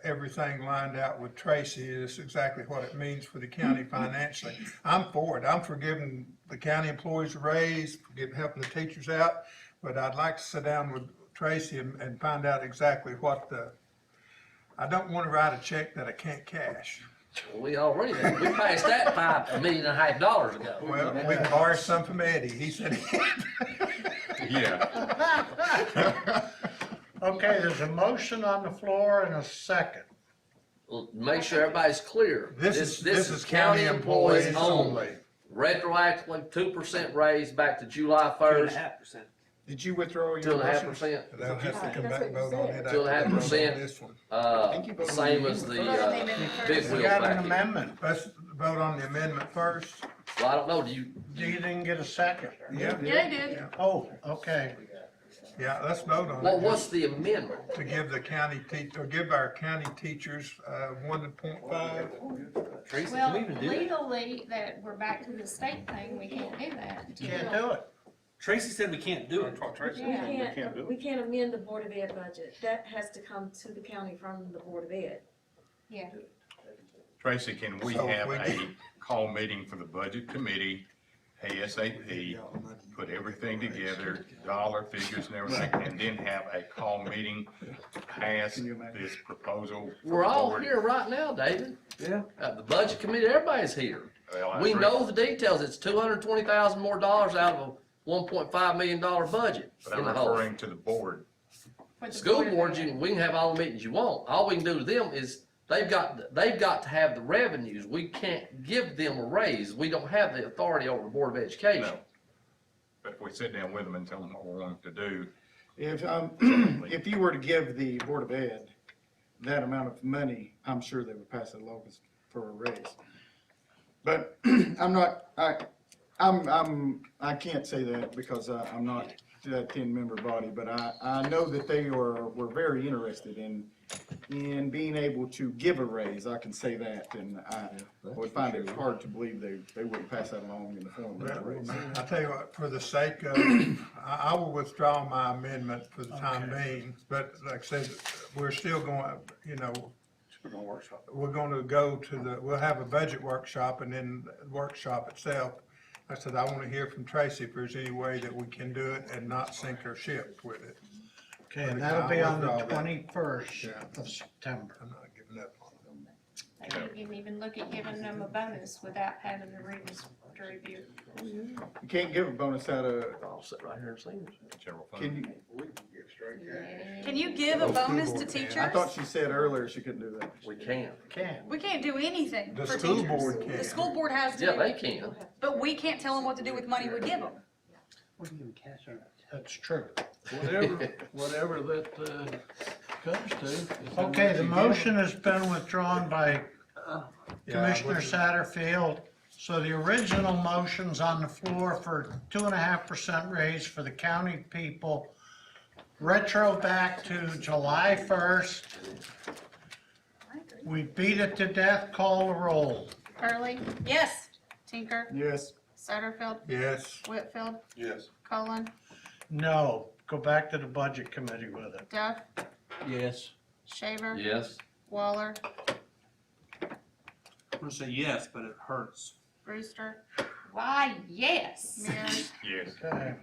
Speaker 13: everything lined out with Tracy is exactly what it means for the county financially. I'm for it. I'm for giving the county employees a raise, for helping the teachers out. But I'd like to sit down with Tracy and find out exactly what I don't want to write a check that I can't cash.
Speaker 2: We already, we passed that $5.5 million ago.
Speaker 13: Well, we can borrow some from Eddie. He said
Speaker 11: Yeah.
Speaker 5: okay, there's a motion on the floor and a second.
Speaker 2: Well, make sure everybody's clear.
Speaker 13: This is county employees only.
Speaker 2: Retroactively, 2% raise back to July 1st,
Speaker 1: 2.5%.
Speaker 17: Did you withdraw your motion?
Speaker 2: 2.5%.
Speaker 13: They'll have to come
Speaker 12: That's
Speaker 13: back and
Speaker 12: what you
Speaker 13: vote on
Speaker 12: said.
Speaker 13: it.
Speaker 2: 2.5%.
Speaker 13: This one.
Speaker 2: Same as the, big
Speaker 5: We
Speaker 2: wheel
Speaker 5: got an
Speaker 2: package.
Speaker 5: amendment.
Speaker 13: Let's vote on the amendment first.
Speaker 2: Well, I don't know,
Speaker 5: You didn't get a second?
Speaker 13: Yeah.
Speaker 4: Yeah, they did.
Speaker 5: Oh, okay.
Speaker 13: Yeah, let's vote on it.
Speaker 2: well, what's the amendment?
Speaker 13: To give the county or give our county teachers, 1.5.
Speaker 1: Tracy, can
Speaker 3: Well,
Speaker 1: we even do that?
Speaker 3: legally, that we're back to the state thing, we can't do that.
Speaker 5: Can't do it.
Speaker 1: Tracy said we can't do it.
Speaker 3: Yeah.
Speaker 12: We can't amend the Board of Ed budget. That has to come to the county from the Board of Ed.
Speaker 3: Yeah.
Speaker 11: Tracy, can we
Speaker 13: So
Speaker 11: have
Speaker 13: we
Speaker 11: a call meeting for the budget committee ASAP, put everything together, dollar figures and everything, and then have a call meeting to pass this proposal?
Speaker 2: We're all
Speaker 11: forward?
Speaker 2: here right now, David.
Speaker 6: Yeah.
Speaker 2: The budget committee, everybody's here.
Speaker 11: Well, I
Speaker 2: We
Speaker 11: agree.
Speaker 2: know the details. It's $220,000 more dollars out of a $1.5 million budget
Speaker 11: But
Speaker 2: in
Speaker 11: I'm
Speaker 2: the hole.
Speaker 11: referring to the board.
Speaker 3: For the
Speaker 2: School
Speaker 3: Board of
Speaker 2: boards,
Speaker 3: Ed.
Speaker 2: we can have all the meetings you want. All we can do to them is, they've got to have the revenues. We can't give them a raise. We don't have the authority over the Board of Education.
Speaker 11: No. But if we sit down with them and tell them what we want to do,
Speaker 17: If you were to give the Board of Ed that amount of money, I'm sure they would pass it along for a raise. But I can't say that because I'm not that 10-member body, but I know that they were very interested in being able to give a raise. I can say that, and I would find it hard to believe they wouldn't pass that along in the form of a raise.
Speaker 13: I'll tell you what, for the sake of, I will withdraw my amendment for the time being, but like I said, we're still going,
Speaker 15: We're gonna workshop it.
Speaker 13: we're gonna go to we'll have a budget workshop and then the workshop itself. I said, I wanna hear from Tracy if there's any way that we can do it and not sink our ship with it.
Speaker 5: Okay, and that'll be on the 21st of September.
Speaker 13: I'm not giving up on them.
Speaker 3: Maybe you can even look at giving them a bonus without having to review.
Speaker 17: You can't give a bonus out of,
Speaker 2: I'll sit right here and see.
Speaker 11: general fund.
Speaker 17: can you,
Speaker 4: Can you give a bonus to teachers?
Speaker 17: I thought she said earlier she couldn't do that.
Speaker 2: We can.
Speaker 5: Can't.
Speaker 4: We can't do anything
Speaker 13: The
Speaker 4: for
Speaker 13: school
Speaker 4: teachers.
Speaker 13: board can.
Speaker 4: The school board has
Speaker 2: Yeah, they
Speaker 4: to,
Speaker 2: can.
Speaker 4: but we can't tell them what to do with money we give them.
Speaker 5: That's true.
Speaker 6: Whatever that, comes to.
Speaker 5: Okay, the motion has been withdrawn by Commissioner Satterfield. So the original motion's on the floor for 2.5% raise for the county people. Retro back to July 1st. We beat it to death, call the roll.
Speaker 3: Hurley,
Speaker 4: Yes.
Speaker 3: Tinker,
Speaker 17: Yes.
Speaker 3: Satterfield,
Speaker 13: Yes.
Speaker 3: Whitfield,
Speaker 15: Yes.
Speaker 3: Cullen,
Speaker 5: No. go back to the budget committee with it.
Speaker 3: Duff,
Speaker 6: Yes.
Speaker 3: Shaver,
Speaker 2: Yes.
Speaker 3: Waller,
Speaker 1: I'm gonna say yes, but it hurts.
Speaker 3: Brewster,
Speaker 4: Why, yes.
Speaker 3: Mears,
Speaker 11: Yes.
Speaker 5: Okay.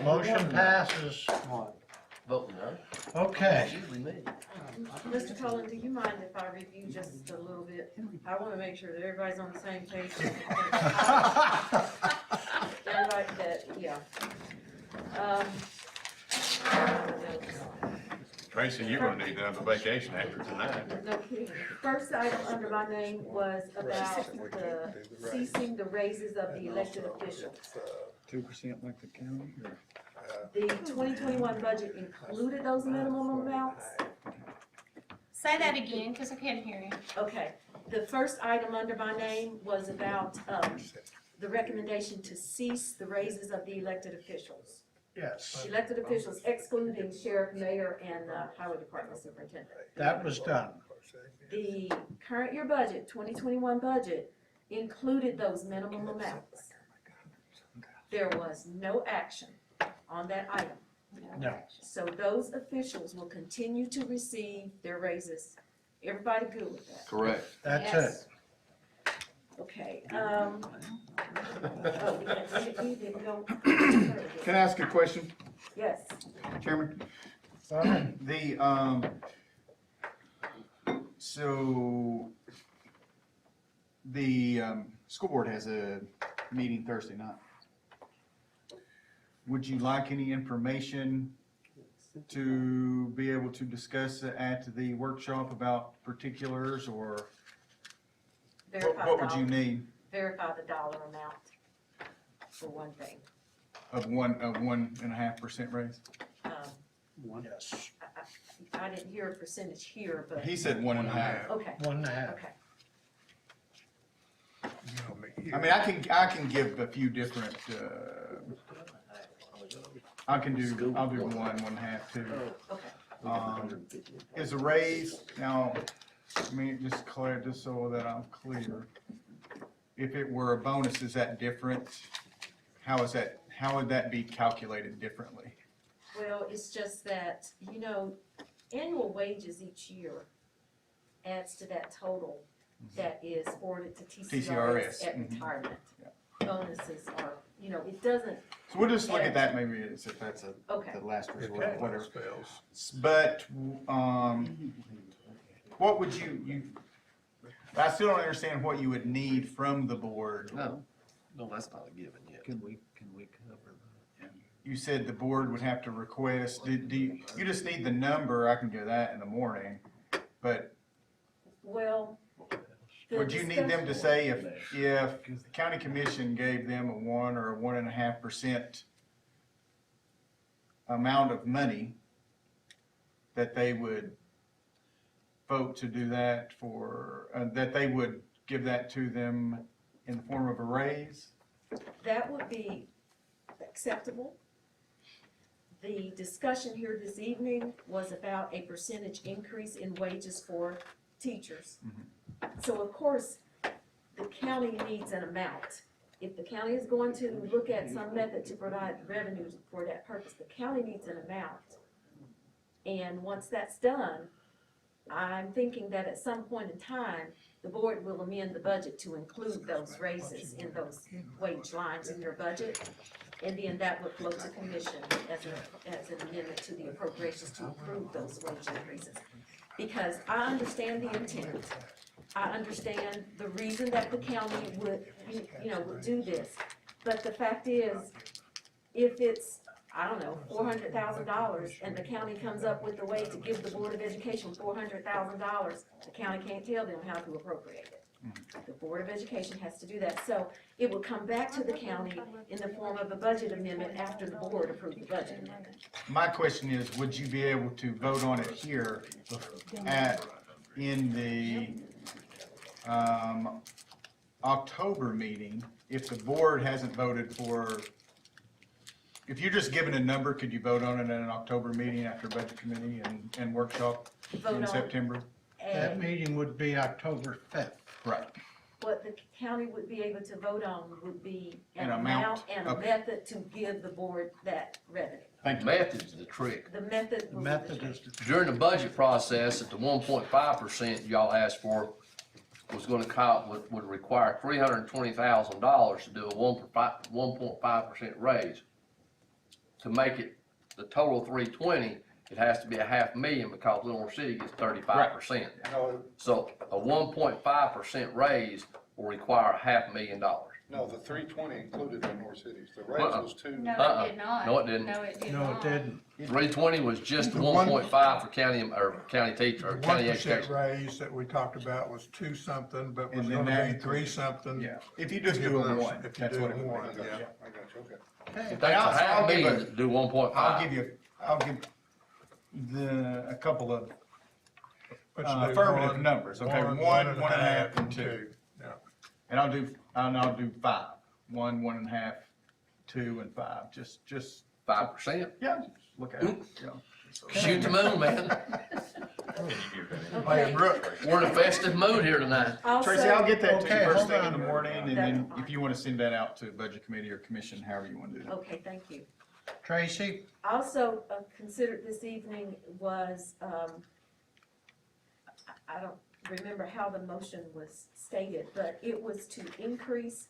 Speaker 5: Motion passes.
Speaker 2: Voting no.
Speaker 5: Okay.
Speaker 2: Usually me.
Speaker 12: Mr. Cullen, do you mind if I review just a little bit? I wanna make sure that everybody's on the same page. Everybody that, yeah.
Speaker 11: Tracy, you're gonna need another vacation after tonight.
Speaker 12: No kidding. First item under my name was about the ceasing the raises of the elected officials.
Speaker 17: 2% like the county, or?
Speaker 12: The 2021 budget included those minimum amounts.
Speaker 3: say that again, cause I couldn't hear you.
Speaker 12: Okay, the first item under my name was about, the recommendation to cease the raises of the elected officials.
Speaker 5: Yes,
Speaker 12: Elected officials excluding sheriff, mayor, and, highway department superintendent.
Speaker 5: that was done.
Speaker 12: The current year budget, 2021 budget, included those minimum amounts. There was no action on that item.
Speaker 5: No.
Speaker 12: So those officials will continue to receive their raises. Everybody good with that?
Speaker 2: Correct.
Speaker 5: That's
Speaker 3: Yes.
Speaker 5: it.
Speaker 12: Okay, oh, we didn't go.
Speaker 17: Can I ask a question,
Speaker 12: Yes,
Speaker 17: Chairman? The, so, the, school board has a meeting Thursday night. Would you like any information to be able to discuss at the workshop about particulars, or
Speaker 12: verify
Speaker 17: what would you
Speaker 12: dollar,
Speaker 17: need
Speaker 12: verify the dollar amount for one thing.
Speaker 17: of 1.5% raise?
Speaker 5: Yes,
Speaker 12: I didn't hear a percentage here, but,
Speaker 17: He said 1.5.
Speaker 12: okay,
Speaker 5: 1.5.
Speaker 12: okay.
Speaker 17: I mean, I can give a few different, I'll do 1.5, 2.
Speaker 12: Okay.
Speaker 17: Is a raise, now, let me just clear, just so that I'm clear. If it were a bonus, is that different? How would that be calculated differently?
Speaker 12: Well, it's just that, annual wages each year adds to that total that is forwarded to TCRS
Speaker 17: TCRS,
Speaker 12: at
Speaker 17: mhm.
Speaker 12: retirement. Bonuses are, it doesn't,
Speaker 17: So we'll just look at that maybe as if that's
Speaker 12: okay.
Speaker 17: the last resort,
Speaker 13: Okay.
Speaker 17: whatever. But, what would you, I still don't understand what you would need from the board.
Speaker 2: No, that's not a given yet.
Speaker 6: Can we cover that?
Speaker 17: You said the board would have to request, you just need the number, I can do that in the morning, but
Speaker 12: Well. the
Speaker 17: would you need them to
Speaker 12: discussion-
Speaker 17: say if the county commission gave them a 1 or a 1.5% amount of money, that they would vote to do that that they would give that to them in the form of a raise?
Speaker 12: That would be acceptable. The discussion here this evening was about a percentage increase in wages for teachers. So of course, the county needs an amount. If the county is going to look at some method to provide revenue for that purpose, the county needs an amount. And once that's done, I'm thinking that at some point in time, the board will amend the budget to include those raises in those wage lines in your budget. And then that would flow to commission as an amendment to the appropriations to approve those wage increases. Because I understand the intent. I understand the reason that the county would, would do this. But the fact is, if it's, $400,000, and the county comes up with a way to give the Board of Education $400,000, the county can't tell them how to appropriate it. The Board of Education has to do that. So it will come back to the county in the form of a budget amendment after the board approved the budget amendment.
Speaker 17: My question is, would you be able to vote on it here in the October meeting, if the board hasn't voted for, if you're just given a number, could you vote on it at an October meeting after budget committee and workshop
Speaker 12: Vote
Speaker 17: in
Speaker 12: on-
Speaker 17: September?
Speaker 5: That meeting would be October 5th.
Speaker 17: Right.
Speaker 12: what the county would be able to vote on would be an
Speaker 17: An amount?
Speaker 12: amount and a
Speaker 17: Okay.
Speaker 12: method to give the board that revenue.
Speaker 2: Method's the trick.
Speaker 12: The method
Speaker 5: The
Speaker 12: will be
Speaker 5: method
Speaker 12: the
Speaker 5: is,
Speaker 2: During the budget process, at the 1.5% y'all asked for was gonna would require $320,000 to do a 1.5% raise. To make it the total 320, it has to be a $500,000 because Little City gets 35%.
Speaker 15: No,
Speaker 2: So a 1.5% raise will require $500,000.
Speaker 15: no, the 320 included the North Cities. The raise was two.
Speaker 3: No,
Speaker 2: Uh-uh.
Speaker 3: it did not.
Speaker 2: No, it didn't.
Speaker 3: No, it did
Speaker 5: no, it
Speaker 3: not.
Speaker 5: didn't.
Speaker 2: 320 was just the
Speaker 13: The one-
Speaker 2: 1.5 for county teacher, or
Speaker 13: The
Speaker 2: county
Speaker 13: 1%
Speaker 2: education.
Speaker 13: raise that we talked about was 2 something, but was
Speaker 17: And then
Speaker 13: gonna
Speaker 17: that
Speaker 13: be 3 something.
Speaker 17: Yeah, if you just do a one,
Speaker 13: If you
Speaker 17: that's
Speaker 13: do
Speaker 17: what it would
Speaker 13: one,
Speaker 17: be.
Speaker 15: I got
Speaker 13: yeah.
Speaker 15: you, I got you, okay.
Speaker 17: Okay.
Speaker 2: It takes a
Speaker 17: I'll give
Speaker 2: $500,000 to do 1.5.
Speaker 17: I'll give a couple of
Speaker 13: Let's do
Speaker 17: affirmative
Speaker 13: one,
Speaker 17: numbers, okay?
Speaker 13: one,
Speaker 17: One and a half, and two.
Speaker 13: Yeah.
Speaker 17: And I'll do 5. 1, 1.5, 2, and 5. Just
Speaker 2: 5%.
Speaker 17: yeah. Look at it. Yeah.
Speaker 2: Shoot the moon, man.
Speaker 12: Okay.
Speaker 2: We're in a festive mood here tonight.
Speaker 17: Tracy, I'll get that to you
Speaker 5: Okay,
Speaker 17: first
Speaker 5: hold
Speaker 17: thing in
Speaker 5: on.
Speaker 17: the morning, and
Speaker 12: That's
Speaker 17: then
Speaker 12: fine.
Speaker 17: if you wanna send that out to budget committee or commission, however you wanna do that.
Speaker 12: Okay, thank you.
Speaker 5: Tracy?
Speaker 12: Also considered this evening was, I don't remember how the motion was stated, but it was to increase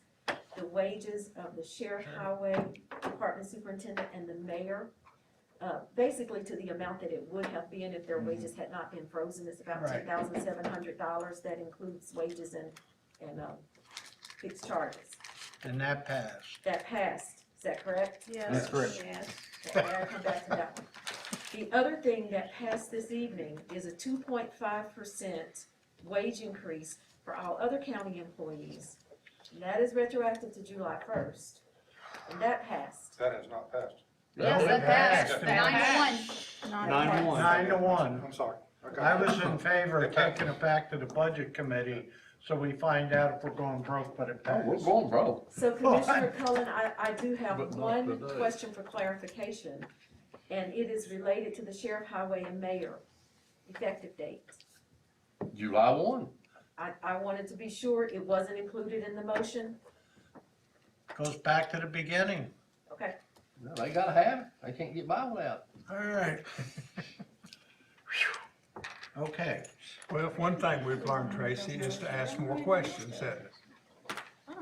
Speaker 12: the wages of the sheriff, highway department superintendent, and the mayor, basically to the amount that it would have been if their wages had not been frozen. It's about
Speaker 5: Right.
Speaker 12: $10,700. That includes wages and fixed charges.
Speaker 5: And that passed.
Speaker 12: That passed, is that correct?
Speaker 3: Yes.
Speaker 17: That's correct.
Speaker 3: Yes.
Speaker 12: Okay, I'll come back to that one. The other thing that passed this evening is a 2.5% wage increase for all other county employees. And that is retroactive to July 1st, and that passed.
Speaker 15: That has not passed.
Speaker 4: Yes, that passed,
Speaker 5: That
Speaker 4: 9-1.
Speaker 1: 9-1.
Speaker 5: 9-1.
Speaker 15: I'm sorry. Okay.
Speaker 5: I was in favor of taking it back to the budget committee, so we find out if we're going broke, but it
Speaker 2: Oh, we're
Speaker 5: passed.
Speaker 2: going broke.
Speaker 12: So Commissioner Cullen, I do have
Speaker 6: But not
Speaker 12: one
Speaker 6: today.
Speaker 12: question for clarification, and it is related to the sheriff, highway, and mayor effective date.
Speaker 2: July 1.
Speaker 12: I wanted to be sure it wasn't included in the motion.
Speaker 5: Goes back to the beginning.
Speaker 12: Okay,
Speaker 2: No, they gotta have it. They can't get by without it.
Speaker 5: All right. Okay.
Speaker 13: Well, if one thing we've learned, Tracy, is to ask more questions, hasn't it?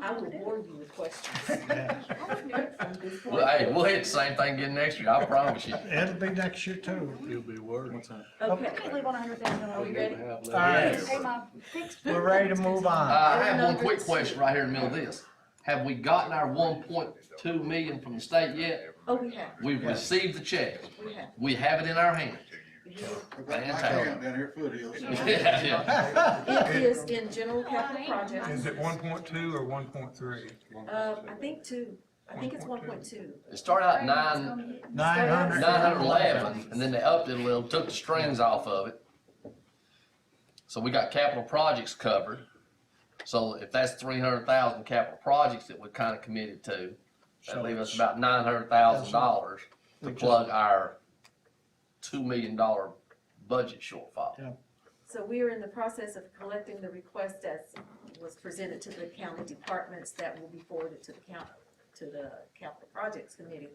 Speaker 12: I will bore you with questions.
Speaker 5: Yes.
Speaker 12: From this point
Speaker 2: Well, hey,
Speaker 12: forward.
Speaker 2: we'll hit the same thing again next year, I promise you.
Speaker 5: It'll be next year too.
Speaker 6: It'll be worse.
Speaker 12: Okay,
Speaker 4: Can't leave on 100,000.
Speaker 12: are we ready?
Speaker 5: All right,
Speaker 4: Hey, my fixed.
Speaker 5: we're ready to move on.
Speaker 2: I have one quick question right here in the middle of this. Have we gotten our 1.2 million from the state yet?
Speaker 12: Oh, we have,
Speaker 2: We've received the check.
Speaker 12: we have.
Speaker 2: We have it in our hand.
Speaker 12: We do.
Speaker 10: I've got my account down here at Foothills.
Speaker 2: Yeah, yeah.
Speaker 12: It is in general capital
Speaker 13: Is
Speaker 12: projects.
Speaker 13: it 1.2 or 1.3?
Speaker 12: I think two. I think it's 1.2.
Speaker 2: It started out
Speaker 5: 900.
Speaker 2: 911, and then they upped it a little, took the strings off of it. So we got capital projects covered. So if that's 300,000 capital projects that we're kind of committed to,
Speaker 5: So
Speaker 2: that leave us
Speaker 5: it's-
Speaker 2: about $900,000 to
Speaker 5: We just-
Speaker 2: plug our $2 million budget shortfall.
Speaker 5: Yeah.
Speaker 12: So we are in the process of collecting the request as was presented to the county departments that will be forwarded to the capital projects committee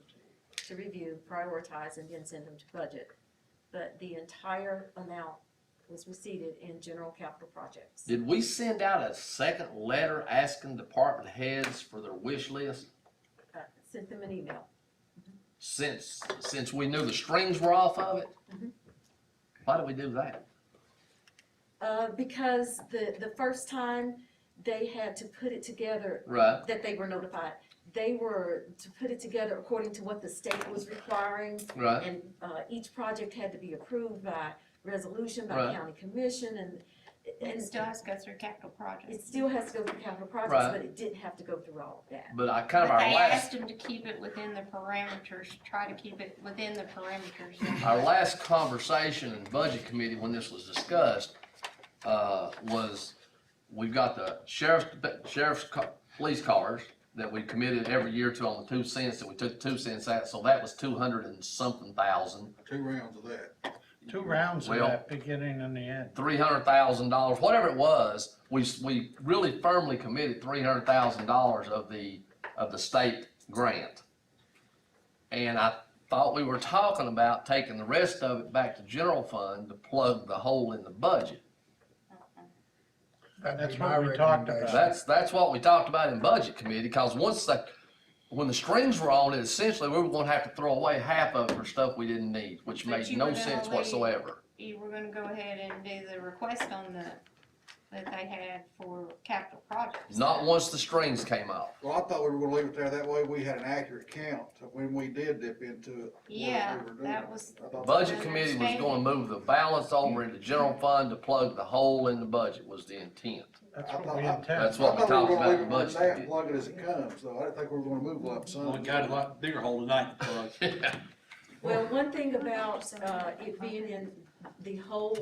Speaker 12: to review, prioritize, and then send them to budget. But the entire amount was received in general capital projects.
Speaker 2: Did we send out a second letter asking department heads for their wish list
Speaker 12: Sent them an email.
Speaker 2: since we knew the strings were off of it?
Speaker 12: Mhm.
Speaker 2: Why did we do that?
Speaker 12: Because the first time they had to put it together,
Speaker 2: Right,
Speaker 12: that they were notified, they were to put it together according to what the state was requiring.
Speaker 2: right.
Speaker 12: And each project had to be approved by resolution, by
Speaker 2: Right.
Speaker 12: county commission, and
Speaker 3: It still has to go through capital projects.
Speaker 12: it still has to go through capital projects,
Speaker 2: Right.
Speaker 12: but it didn't have to go through all of that.
Speaker 2: But I kind of
Speaker 3: But
Speaker 2: our
Speaker 3: they
Speaker 2: last,
Speaker 3: asked them to keep it within the parameters, try to keep it within the parameters.
Speaker 2: our last conversation in budget committee when this was discussed, was we've got the police cars that we committed every year to on the 2 cents that we took 2 cents out, so that was 200 and something thousand.
Speaker 10: 2 rounds of that.
Speaker 5: 2 rounds of
Speaker 2: Well-
Speaker 5: that, beginning and the end.
Speaker 2: $300,000, whatever it was, we really firmly committed $300,000 of the state grant. And I thought we were talking about taking the rest of it back to general fund to plug the hole in the budget.
Speaker 5: That's what we talked about.
Speaker 2: That's what we talked about in budget committee, cause when the strings were on it, essentially, we were gonna have to throw away half of it for stuff we didn't need, which
Speaker 3: But
Speaker 2: made
Speaker 3: you
Speaker 2: no
Speaker 3: were gonna
Speaker 2: sense
Speaker 3: leave-
Speaker 2: whatsoever.
Speaker 3: You were gonna go ahead and do the request on that they had for capital projects.
Speaker 2: Not once the strings came off.
Speaker 10: Well, I thought we were gonna leave it there, that way we had an accurate count of when we did dip into it. what
Speaker 3: Yeah,
Speaker 10: we were doing.
Speaker 3: that was-
Speaker 10: I thought-
Speaker 2: Budget committee was gonna move the balance over into general fund to plug the hole in the budget was the intent.
Speaker 5: That's
Speaker 10: I
Speaker 5: what
Speaker 10: thought-
Speaker 5: we
Speaker 10: I-
Speaker 5: intended.
Speaker 2: That's what we
Speaker 10: I thought
Speaker 2: talked
Speaker 10: were
Speaker 2: about
Speaker 10: gonna
Speaker 2: in
Speaker 10: leave it
Speaker 2: budget
Speaker 10: like that and
Speaker 2: committee.
Speaker 10: plug it as it comes, so I didn't think we were gonna move lump sum.
Speaker 1: We got a lot bigger hole tonight, plug.
Speaker 12: Well, one thing about, it being in the whole,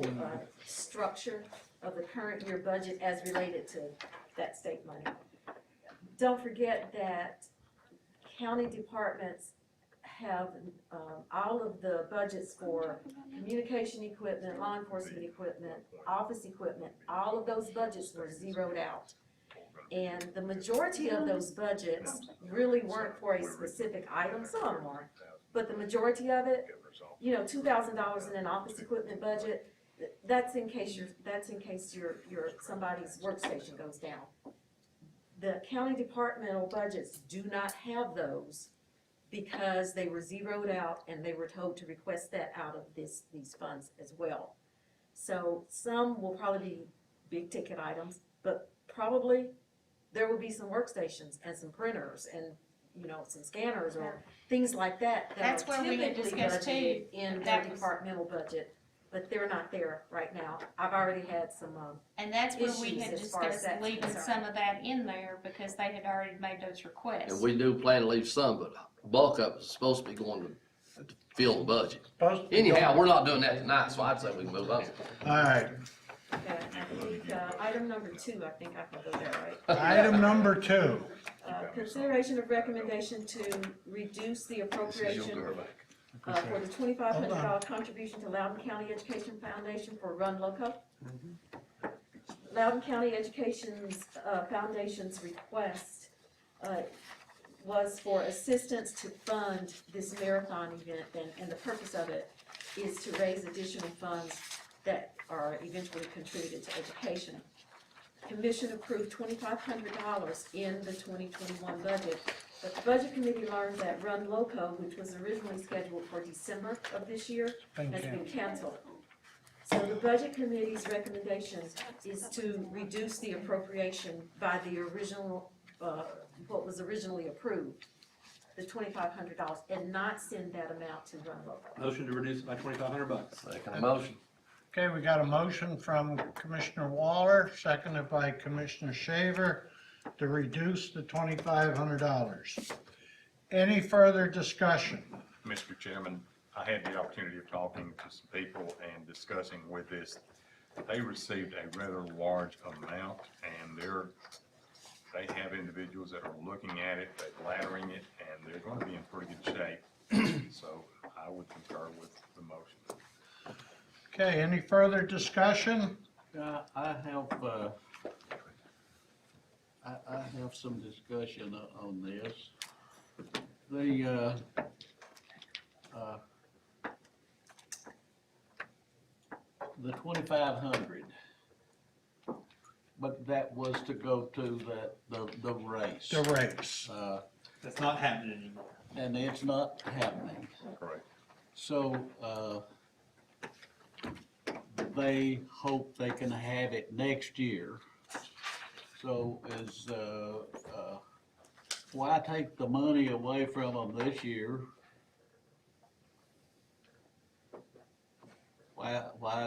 Speaker 12: structure of the current year budget as related to that state money. Don't forget that county departments have, all of the budgets for communication equipment, law enforcement equipment, office equipment, all of those budgets were zeroed out. And the majority of those budgets really weren't for a specific item, some of them were, but the majority of it, $2,000 in an office equipment budget, that's in case your somebody's workstation goes down. The county departmental budgets do not have those because they were zeroed out and they were told to request that out of these funds as well. So some will probably be big ticket items, but probably there will be some workstations and some printers and, some scanners or things like that
Speaker 3: That's
Speaker 12: that are
Speaker 3: where we had
Speaker 12: typically
Speaker 3: discussed too,
Speaker 12: budgeted in
Speaker 3: that
Speaker 12: their
Speaker 3: was-
Speaker 12: departmental budget, but they're not there right now. I've already had some,
Speaker 3: And that's where we
Speaker 12: issues
Speaker 3: had
Speaker 12: as far as
Speaker 3: discussed
Speaker 12: that's
Speaker 3: leaving
Speaker 12: concerned.
Speaker 3: some of that in there because they had already made those requests.
Speaker 2: And we do plan to leave some, but bulk up is supposed to be going to fill the budget.
Speaker 5: Supposed to be
Speaker 2: Anyhow,
Speaker 5: going-
Speaker 2: we're not doing that tonight, so I'd say we can move on.
Speaker 5: All right,
Speaker 12: okay, I think, item number 2, I think I can go there, right?
Speaker 5: item number 2.
Speaker 12: Consideration of recommendation to reduce the appropriation for the $2,500 contribution to Loudon County Education Foundation for Run Loco. Loudon County Education's, Foundation's request, was for assistance to fund this marathon event, and the purpose of it is to raise additional funds that are eventually contributed to education. Commission approved $2,500 in the 2021 budget, but the budget committee learned that Run Loco, which was originally scheduled for December of this year, has been canceled. So the budget committee's recommendation is to reduce the appropriation by the original, what was originally approved, the $2,500, and not send that amount to Run Loco.
Speaker 1: Motion to reduce it by $2,500.
Speaker 2: Second motion.
Speaker 5: Okay, we got a motion from Commissioner Waller, seconded by Commissioner Shaver, to reduce the $2,500. Any further discussion?
Speaker 11: Mr. Chairman, I had the opportunity of talking to some people and discussing with this. They received a rather large amount, and they have individuals that are looking at it, they're laddering it, and they're going to be in pretty good shape. So I would concur with the motion.
Speaker 5: Okay, any further discussion?
Speaker 6: I have some discussion on this. The 2,500, but that was to go to the race.
Speaker 5: The race.
Speaker 1: That's not happening anymore.
Speaker 6: And it's not happening.
Speaker 11: Correct.
Speaker 6: So, they hope they can have it next year. So why take the money away from them this year? Why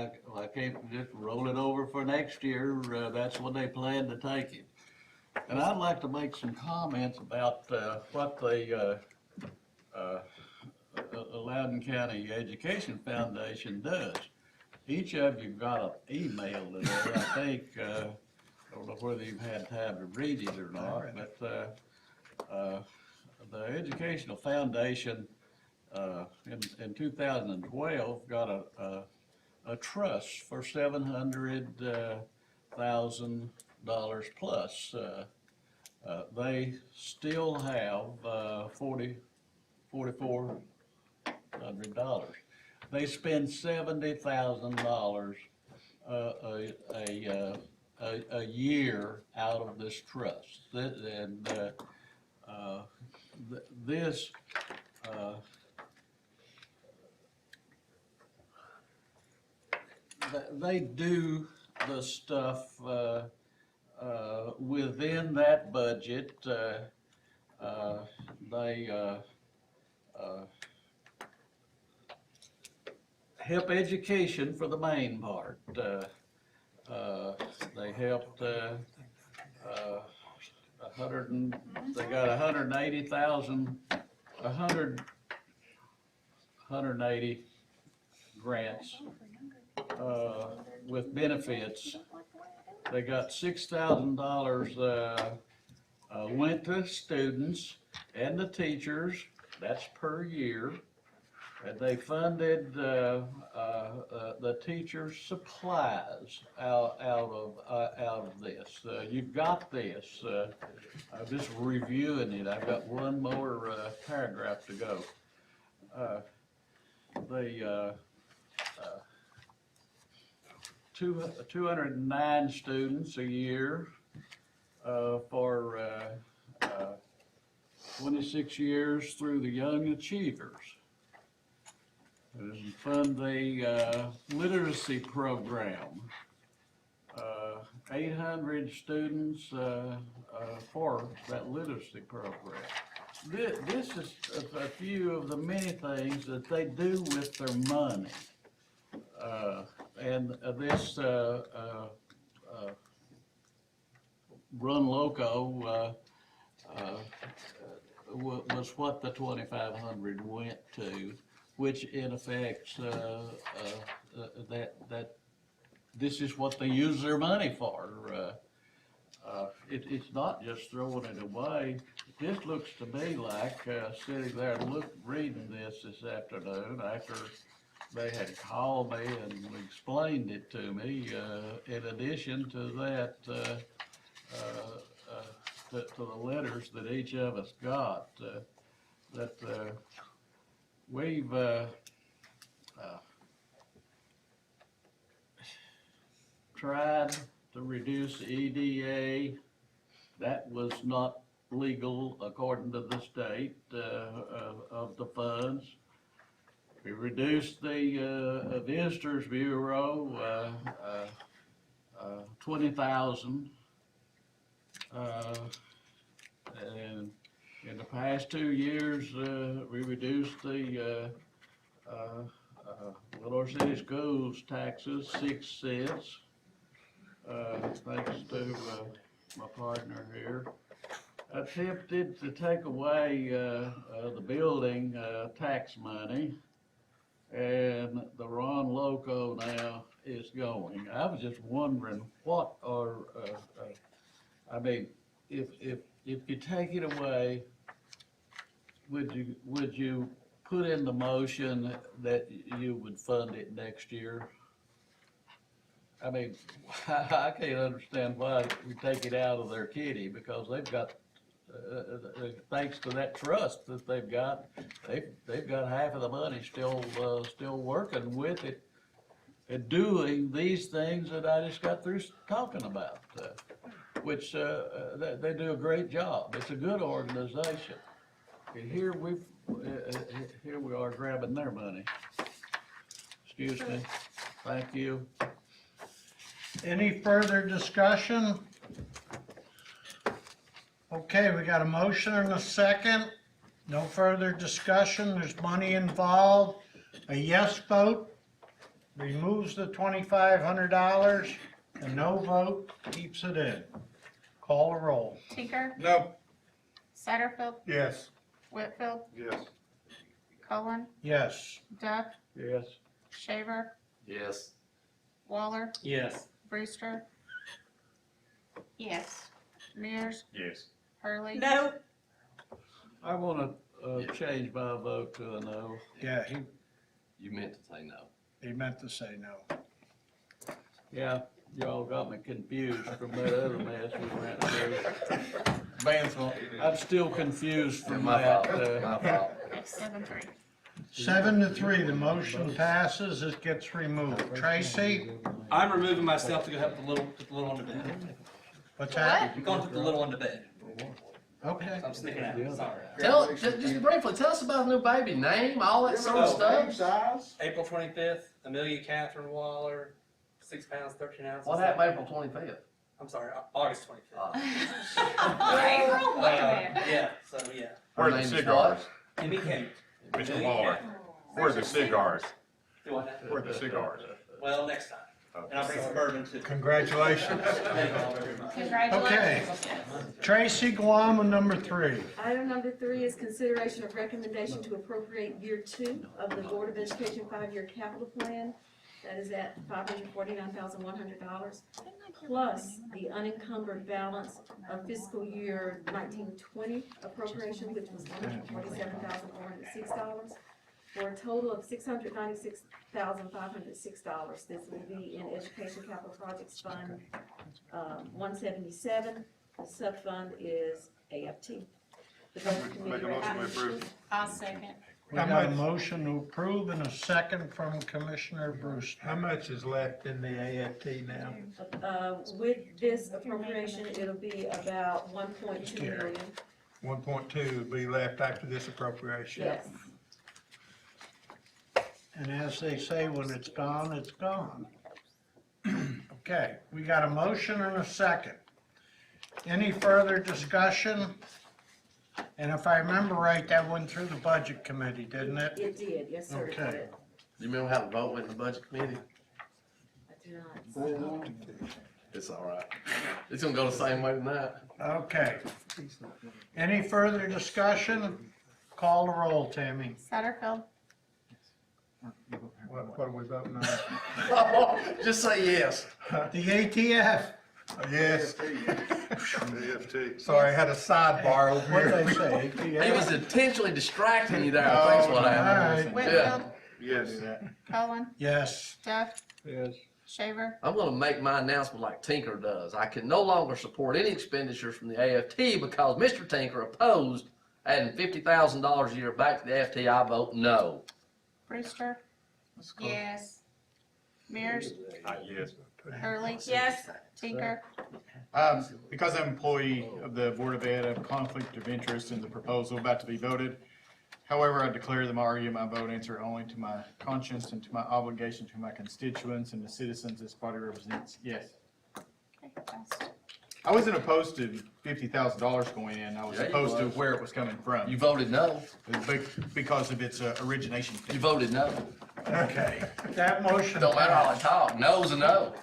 Speaker 6: can't we just roll it over for next year? That's when they plan to take it. And I'd like to make some comments about what the Loudon County Education Foundation does. Each of you got an email today, I think, I don't know whether you've had time to read it or not, but the Educational Foundation in 2012 got a trust for $700,000 plus. They still have $4,400. They spend $70,000 a year out of this trust. This they do the stuff within that budget. They help education for the main part. They helped they got 180 grants with benefits. They got $6,000 went to students and the teachers, that's per year. And they funded the teachers' supplies out of this. You've got this. I'm just reviewing it. I've got one more paragraph to go. They 209 students a year for 26 years through the Young Achievers. And fund the literacy program. 800 students for that literacy program. This is a few of the many things that they do with their money. And this Run Loco was what the 2,500 went to, which in effect that this is what they use their money for. It's not just throwing it away. This looks to me like sitting there reading this afternoon after they had called me and explained it to me. In addition to that, to the letters that each of us got, that we've tried to reduce EDA. That was not legal according to the state of the funds. We reduced the Visitors Bureau 20,000, and in the past 2 years we reduced the Little City Schools taxes 6 cents. Thanks to my partner here. Attempted to take away the building tax money, and the Ron Loco now is going. I was just wondering what are, I mean, if you take it away, would you put in the motion that you would fund it next year? I mean, I can't understand why we take it out of their kitty, because they've got, thanks to that trust that they've got half of the money still working with it and doing these things that I just got through talking about, which they do a great job. It's a good organization. And here we are grabbing their money. Excuse me. Thank you.
Speaker 5: Any further discussion? Okay, we got a motion and a second. No further discussion. There's money involved. A yes vote removes the $2,500. A no vote keeps it in. Call a roll.
Speaker 3: Tinker,
Speaker 13: No.
Speaker 3: Satterfield,
Speaker 13: Yes.
Speaker 3: Whitfield,
Speaker 15: Yes.
Speaker 3: Cullen,
Speaker 5: Yes.
Speaker 3: Duff,
Speaker 6: Yes.
Speaker 3: Shaver,
Speaker 2: Yes.
Speaker 3: Waller,
Speaker 1: Yes.
Speaker 3: Brewster. Yes. Mears,
Speaker 11: Yes.
Speaker 3: Hurley.
Speaker 4: No.
Speaker 6: I want to change my vote to a no.
Speaker 5: Yeah,
Speaker 2: You meant to say no.
Speaker 5: He meant to say no.
Speaker 6: Yeah, y'all got me confused from that other mess we went through. Vance, I'm still confused from
Speaker 2: My
Speaker 6: that.
Speaker 2: fault, my fault.
Speaker 3: 7-3.
Speaker 5: 7-3, the motion passes, it gets removed. Tracy,
Speaker 1: I'm removing myself to go help put the little one to bed.
Speaker 5: what's that?
Speaker 1: I'm going to put the little one to bed.
Speaker 5: Okay.
Speaker 1: I'm sneaking out, sorry.
Speaker 2: Just briefly, tell us about the new baby, name, all that sort of stuff.
Speaker 10: Size?
Speaker 1: April 25th, Amelia Catherine Waller, 6 pounds, 13 ounces.
Speaker 2: What happened April 25th?
Speaker 1: I'm sorry, August 25th.
Speaker 3: April, wait a minute.
Speaker 1: Yeah, so yeah.
Speaker 11: Where are the
Speaker 2: Her name is
Speaker 11: cigars?
Speaker 1: Kimmy Kate.
Speaker 11: Mr.
Speaker 1: Amelia
Speaker 11: Waller,
Speaker 1: Catherine.
Speaker 11: where's the cigars?
Speaker 1: Do what now?
Speaker 11: Where are the cigars?
Speaker 1: Well, next time. And I'll bring some bourbon too.
Speaker 5: Congratulations.
Speaker 1: Thank you all very much.
Speaker 3: Congratulations.
Speaker 5: Tracy, go on with number 3.
Speaker 12: Item number 3 is consideration of recommendation to appropriate year 2 of the Board of Education 5-year capital plan. That is at $549,100, plus the unencumbered balance of fiscal year 1920 appropriation, which was $147,406, for a total of $696,506. This will be in Education Capital Projects Fund 177. The sub-fund is AFT. The Budget Committee
Speaker 11: Make a motion to
Speaker 12: recommends-
Speaker 11: approve.
Speaker 3: I'll second.
Speaker 5: We got a motion to approve and a second from Commissioner Brewster.
Speaker 13: How much is left in the AFT now?
Speaker 12: With this appropriation, it'll be about 1.2 million.
Speaker 13: 1.2 will be left after this appropriation.
Speaker 12: Yes.
Speaker 5: And as they say, when it's gone, it's gone. Okay, we got a motion and a second. Any further discussion? And if I remember right, that went through the Budget Committee, didn't it?
Speaker 12: It did, yes, sir, it
Speaker 5: Okay.
Speaker 12: did.
Speaker 2: Do you remember how the vote went in the budget committee?
Speaker 12: I do not.
Speaker 2: It's all right. It's gonna go the same way tonight.
Speaker 5: Okay. Any further discussion? Call the roll, Tammy.
Speaker 3: Satterfield.
Speaker 13: What are we voting on?
Speaker 2: Just say yes.
Speaker 5: The ATF.
Speaker 13: Yes.
Speaker 11: AFT.
Speaker 13: Sorry, I had a sidebar over
Speaker 5: What'd
Speaker 13: here.
Speaker 5: they say?
Speaker 2: He
Speaker 5: ATF?
Speaker 2: was intentionally distracting you there, I think's what happened.
Speaker 5: All right.
Speaker 2: Yeah.
Speaker 3: Whitfield.
Speaker 11: Yes.
Speaker 3: Cullen.
Speaker 5: Yes.
Speaker 3: Duff.
Speaker 6: Yes.
Speaker 3: Shaver.
Speaker 2: I'm gonna make my announcement like Tinker does. I can no longer support any expenditures from the AFT because Mr. Tinker opposed adding $50,000 a year back to the AFT. I vote no.
Speaker 3: Brewster. Yes. Mears.
Speaker 11: Yes.
Speaker 3: Hurley.
Speaker 4: Yes.
Speaker 3: Tinker.
Speaker 17: Because I'm an employee of the Board of Ed, I have a conflict of interest in the proposal about to be voted. However, I declare that my argument, my vote answer only to my conscience and to my obligation to my constituents and the citizens this body represents. Yes.
Speaker 3: Okay, passed.
Speaker 17: I wasn't opposed to $50,000 going in. I was
Speaker 2: Yeah, you
Speaker 17: opposed to
Speaker 2: was.
Speaker 17: where it was coming from.
Speaker 2: You voted no.
Speaker 17: Because of its origination fee.
Speaker 2: You voted no.
Speaker 5: Okay. That motion.
Speaker 2: Don't matter how I talk. No's a no.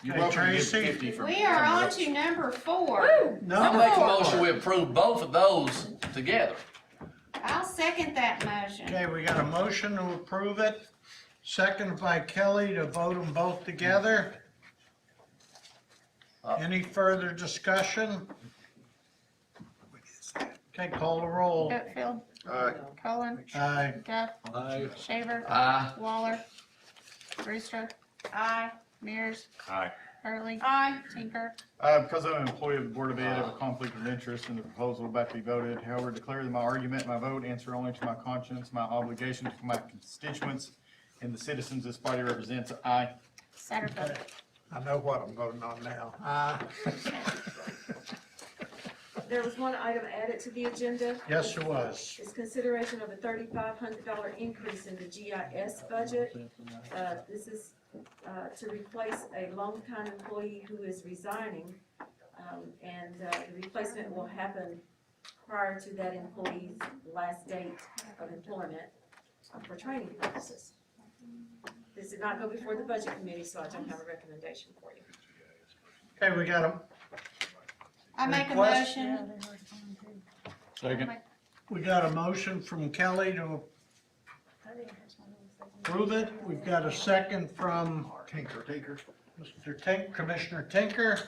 Speaker 17: You're
Speaker 5: Hey,
Speaker 17: welcome to give
Speaker 5: Tracy.
Speaker 17: 50 for.
Speaker 3: We are on to number 4.
Speaker 2: I make a motion we approve both of those together.
Speaker 3: I'll second that motion.
Speaker 5: Okay, we got a motion to approve it, second by Kelly to vote them both together. Any further discussion? Okay, call the roll.
Speaker 3: Whitfield.
Speaker 11: Aye.
Speaker 3: Cullen.
Speaker 5: Aye.
Speaker 3: Duff.
Speaker 6: Aye.
Speaker 3: Shaver.
Speaker 2: Aye.
Speaker 3: Waller. Brewster. Aye. Mears.
Speaker 11: Aye.
Speaker 3: Hurley.
Speaker 4: Aye.
Speaker 3: Tinker.
Speaker 17: Because I'm an employee of the Board of Ed, I have a conflict of interest in the proposal about to be voted. However, declare that my argument, my vote answer only to my conscience, my obligation to my constituents and the citizens this body represents. Aye.
Speaker 3: Satterfield.
Speaker 13: I know what I'm voting on now. Aye.
Speaker 12: There was one item added to the agenda.
Speaker 5: Yes, there was.
Speaker 12: It's consideration of a $3,500 increase in the GIS budget. This is to replace a longtime employee who is resigning, and the replacement will happen prior to that employee's last date of employment for training purposes. This did not go before the Budget Committee, so I don't have a recommendation for you.
Speaker 5: Okay, we got a,
Speaker 3: I make a
Speaker 5: Request.
Speaker 3: motion.
Speaker 17: Second.
Speaker 5: we got a motion from Kelly to approve it. We've got a second from
Speaker 10: Tinker.
Speaker 5: Mr. Commissioner Tinker.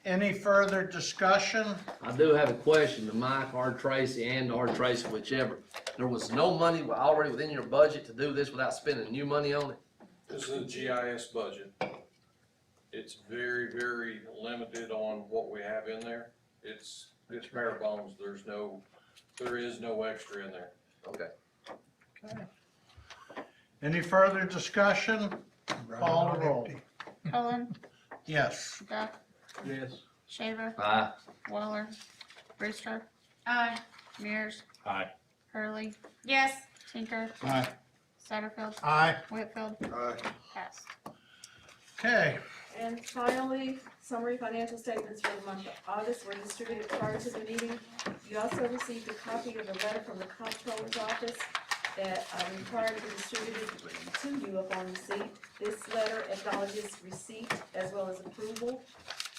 Speaker 5: Any further discussion?
Speaker 2: I do have a question to Mike or Tracy or Tracy, whichever. There was no money already within your budget to do this without spending new money on it?
Speaker 18: This is a GIS budget. It's very, very limited on what we have in there. It's bare bones. There is no extra in there.
Speaker 2: Okay.
Speaker 5: Any further discussion? Call the roll.
Speaker 3: Cullen,
Speaker 5: Yes.
Speaker 3: Duff,
Speaker 6: Yes.
Speaker 3: Shaver,
Speaker 2: Aye.
Speaker 3: Waller, Brewster,
Speaker 4: Aye.
Speaker 3: Mears,
Speaker 11: Aye.
Speaker 3: Hurley,
Speaker 4: Yes.
Speaker 3: Tinker,
Speaker 5: Aye.
Speaker 3: Satterfield,
Speaker 5: Aye.
Speaker 3: Whitfield,
Speaker 10: Aye.
Speaker 3: passed.
Speaker 5: Okay,
Speaker 12: And finally, summary financial statements for the month of August were distributed prior to the meeting. You also received a copy of the letter from the comptroller's office that required to be distributed to you upon receipt. This letter acknowledges receipt as well as approval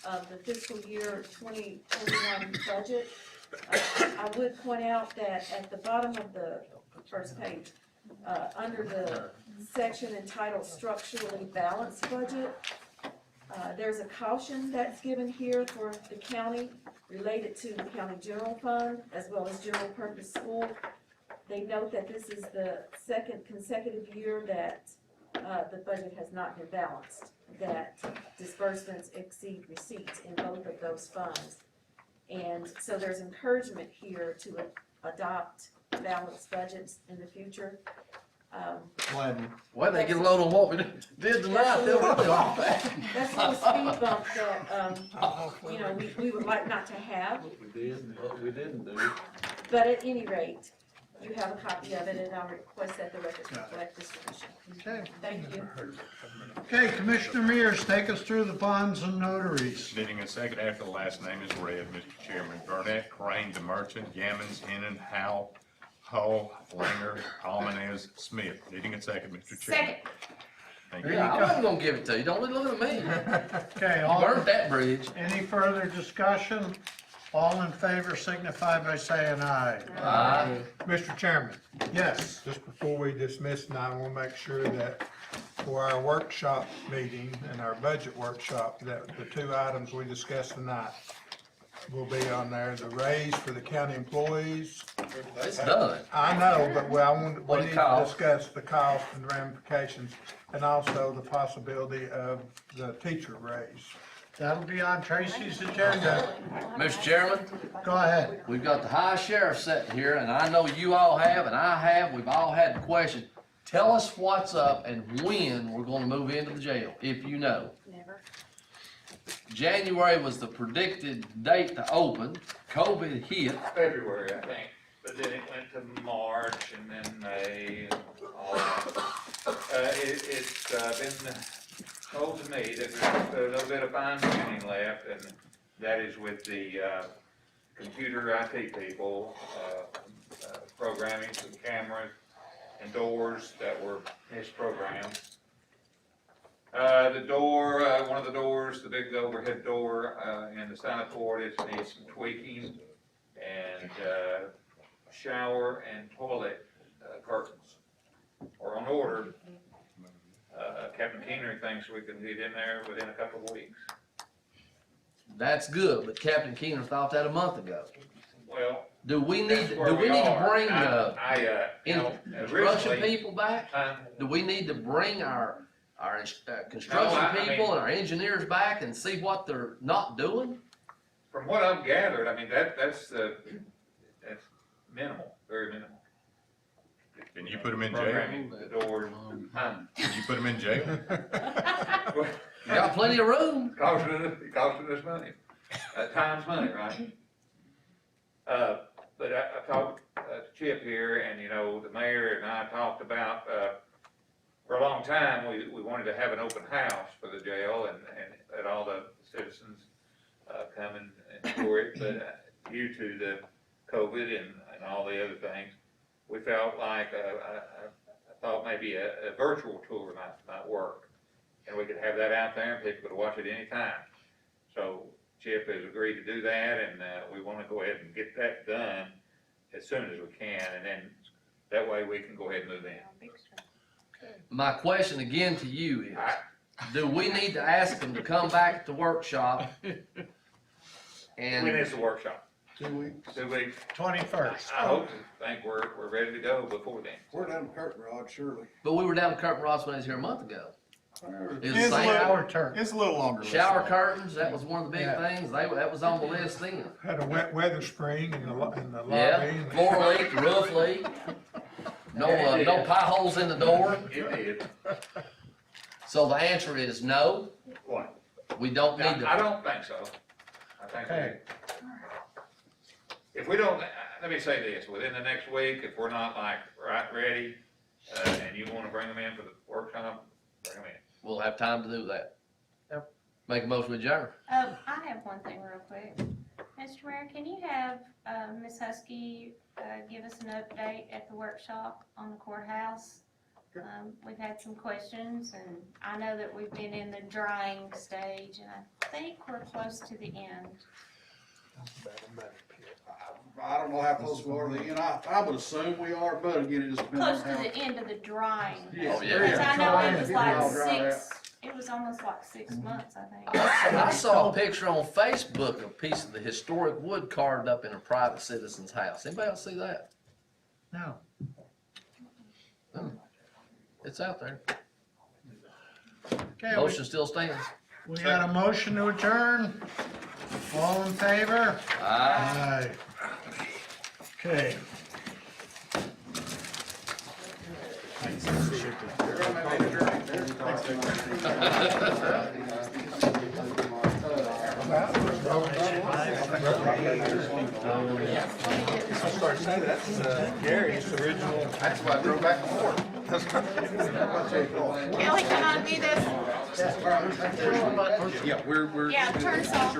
Speaker 12: of the fiscal year 2021 budget. I would point out that at the bottom of the first page, under the section entitled Structurally Balanced Budget, there's a caution that's given here for the county related to the county general fund as well as general purpose school. They note that this is the second consecutive year that the budget has not been balanced, that disbursements exceed receipts in both of those funds. And so there's encouragement here to adopt balanced budgets in the future.
Speaker 2: Well, they get a load on what we did tonight, they'll really all back.
Speaker 12: That's a little speed bump that, you know, we would like not to have.
Speaker 6: What we did and what we didn't do.
Speaker 12: But at any rate, you have a copy of it, and I'll request that the records reflect this submission.
Speaker 5: okay.
Speaker 12: Thank you.
Speaker 5: Okay, Commissioner Mears, take us through the bonds and notaries.
Speaker 11: Needing a second after the last name is read, Mr. Chairman. Burnett, Crane, the Merchant, Gammons, Hennon, Howell, Hull, Langer, Almanez, Smith. Needing a second, Mr. Chairman.
Speaker 4: Second.
Speaker 11: Thank you.
Speaker 2: Yeah, I wasn't gonna give it to you, don't look at me.
Speaker 5: Okay,
Speaker 2: You
Speaker 5: all,
Speaker 2: burnt that bridge.
Speaker 5: any further discussion? All in favor signify by saying aye.
Speaker 2: Aye.
Speaker 13: Mr. Chairman,
Speaker 5: Yes.
Speaker 13: just before we dismiss tonight, I want to make sure that for our workshop meeting and our budget workshop, that the two items we discussed tonight will be on there, the raise for the county employees.
Speaker 2: It's done.
Speaker 13: I know, but we
Speaker 2: What
Speaker 13: need
Speaker 2: it
Speaker 13: to
Speaker 2: costs.
Speaker 13: discuss the cost and ramifications, and also the possibility of the teacher raise.
Speaker 5: That'll be on Tracy's agenda.
Speaker 2: Mr. Chairman,
Speaker 5: Go ahead.
Speaker 2: we've got the high sheriff sitting here, and I know you all have, and I have, we've all had the question. Tell us what's up and when we're gonna move into the jail, if you know.
Speaker 4: Never.
Speaker 2: January was the predicted date to open. COVID hit.
Speaker 14: February, I think, but then it went to March and then May and all that. It's been told to me that there's a little bit of fine tuning left, and that is with the computer IT people, programming some cameras and doors that were misprogrammed. The door, one of the doors, the big overhead door in the center port, it needs some tweaking, and shower and toilet curtains are on order. Captain Keener thinks we can get in there within a couple of weeks.
Speaker 2: That's good, but Captain Keener thought that a month ago.
Speaker 14: Well,
Speaker 2: Do we need,
Speaker 14: that's where
Speaker 2: do we
Speaker 14: we
Speaker 2: need to
Speaker 14: are.
Speaker 2: bring
Speaker 14: You know,
Speaker 2: construction
Speaker 14: originally,
Speaker 2: people back? Do we need to bring our
Speaker 14: No,
Speaker 2: construction
Speaker 14: I mean-
Speaker 2: people and our engineers back and see what they're not doing?
Speaker 14: From what I've gathered, I mean, that's minimal, very minimal.
Speaker 11: Can you put them in jail?
Speaker 14: Programming the doors,
Speaker 11: Can you put them in jail?
Speaker 2: You got plenty of room.
Speaker 14: Costing us money, time's money, right? But I talked to Chip here, and you know, the mayor and I talked about, for a long time, we wanted to have an open house for the jail and let all the citizens, come and tour it, but due to the COVID and all the other things, we felt like, I thought maybe a virtual tour might work. And we could have that out there and people could watch it anytime. So Chip has agreed to do that, and we want to go ahead and get that done as soon as we can, and then that way we can go ahead and move in.
Speaker 2: My question again to you is, do we need to ask them to come back at the workshop And
Speaker 14: When is the workshop?
Speaker 10: 2 weeks.
Speaker 14: 2 weeks?
Speaker 5: 21st.
Speaker 14: I hope, think we're ready to go before then.
Speaker 10: We're down to curtain rod, surely.
Speaker 2: but we were down to curtain rods when I was here a month ago. It was the
Speaker 17: It's a
Speaker 2: same.
Speaker 17: little- It's a little longer.
Speaker 2: Shower curtains, that was one of the big
Speaker 5: Yeah.
Speaker 2: things, that was on the list then.
Speaker 13: Had a wet weather spring in the lobby.
Speaker 2: Yeah,
Speaker 13: and-
Speaker 2: floor leak, roof leak, no pie holes in the door.
Speaker 14: It did.
Speaker 2: So the answer is no,
Speaker 14: What?
Speaker 2: we don't need
Speaker 14: I
Speaker 2: to.
Speaker 14: don't think so. I think
Speaker 5: Okay.
Speaker 14: if we don't, let me say this, within the next week, if we're not like right ready, and you wanna bring them in for the workshop, bring them in.
Speaker 2: We'll have time to do that.
Speaker 5: Yep.
Speaker 2: Make a motion to adjourn.
Speaker 3: I have one thing real quick. Mr. Mayor, can you have, Ms. Husky, give us an update at the workshop on the courthouse? We've had some questions, and I know that we've been in the drying stage, and I think we're close to the end.
Speaker 10: I don't know how close we are to the end. I would assume we are, but again, it just depends on
Speaker 3: Close to
Speaker 10: how.
Speaker 3: the end of the drying.
Speaker 10: Yes,
Speaker 2: Oh, yeah.
Speaker 3: Because I know it was
Speaker 10: Get it all
Speaker 3: like
Speaker 10: dried
Speaker 3: it was almost like 6 months, I think.
Speaker 2: I saw a picture on Facebook, a piece of the historic wood carved up in a private citizen's house. Anybody else see that?
Speaker 5: No.
Speaker 2: It's out there.
Speaker 5: Okay,
Speaker 2: Motion still stands.
Speaker 5: we got a motion to adjourn. All in favor?
Speaker 2: Aye.
Speaker 5: Aye. Okay.
Speaker 13: I started saying that's Gary's original.
Speaker 2: That's why I drove back and forth.
Speaker 3: Kelly, can I do this?
Speaker 10: Yeah, we're.
Speaker 3: Yeah, turn this off.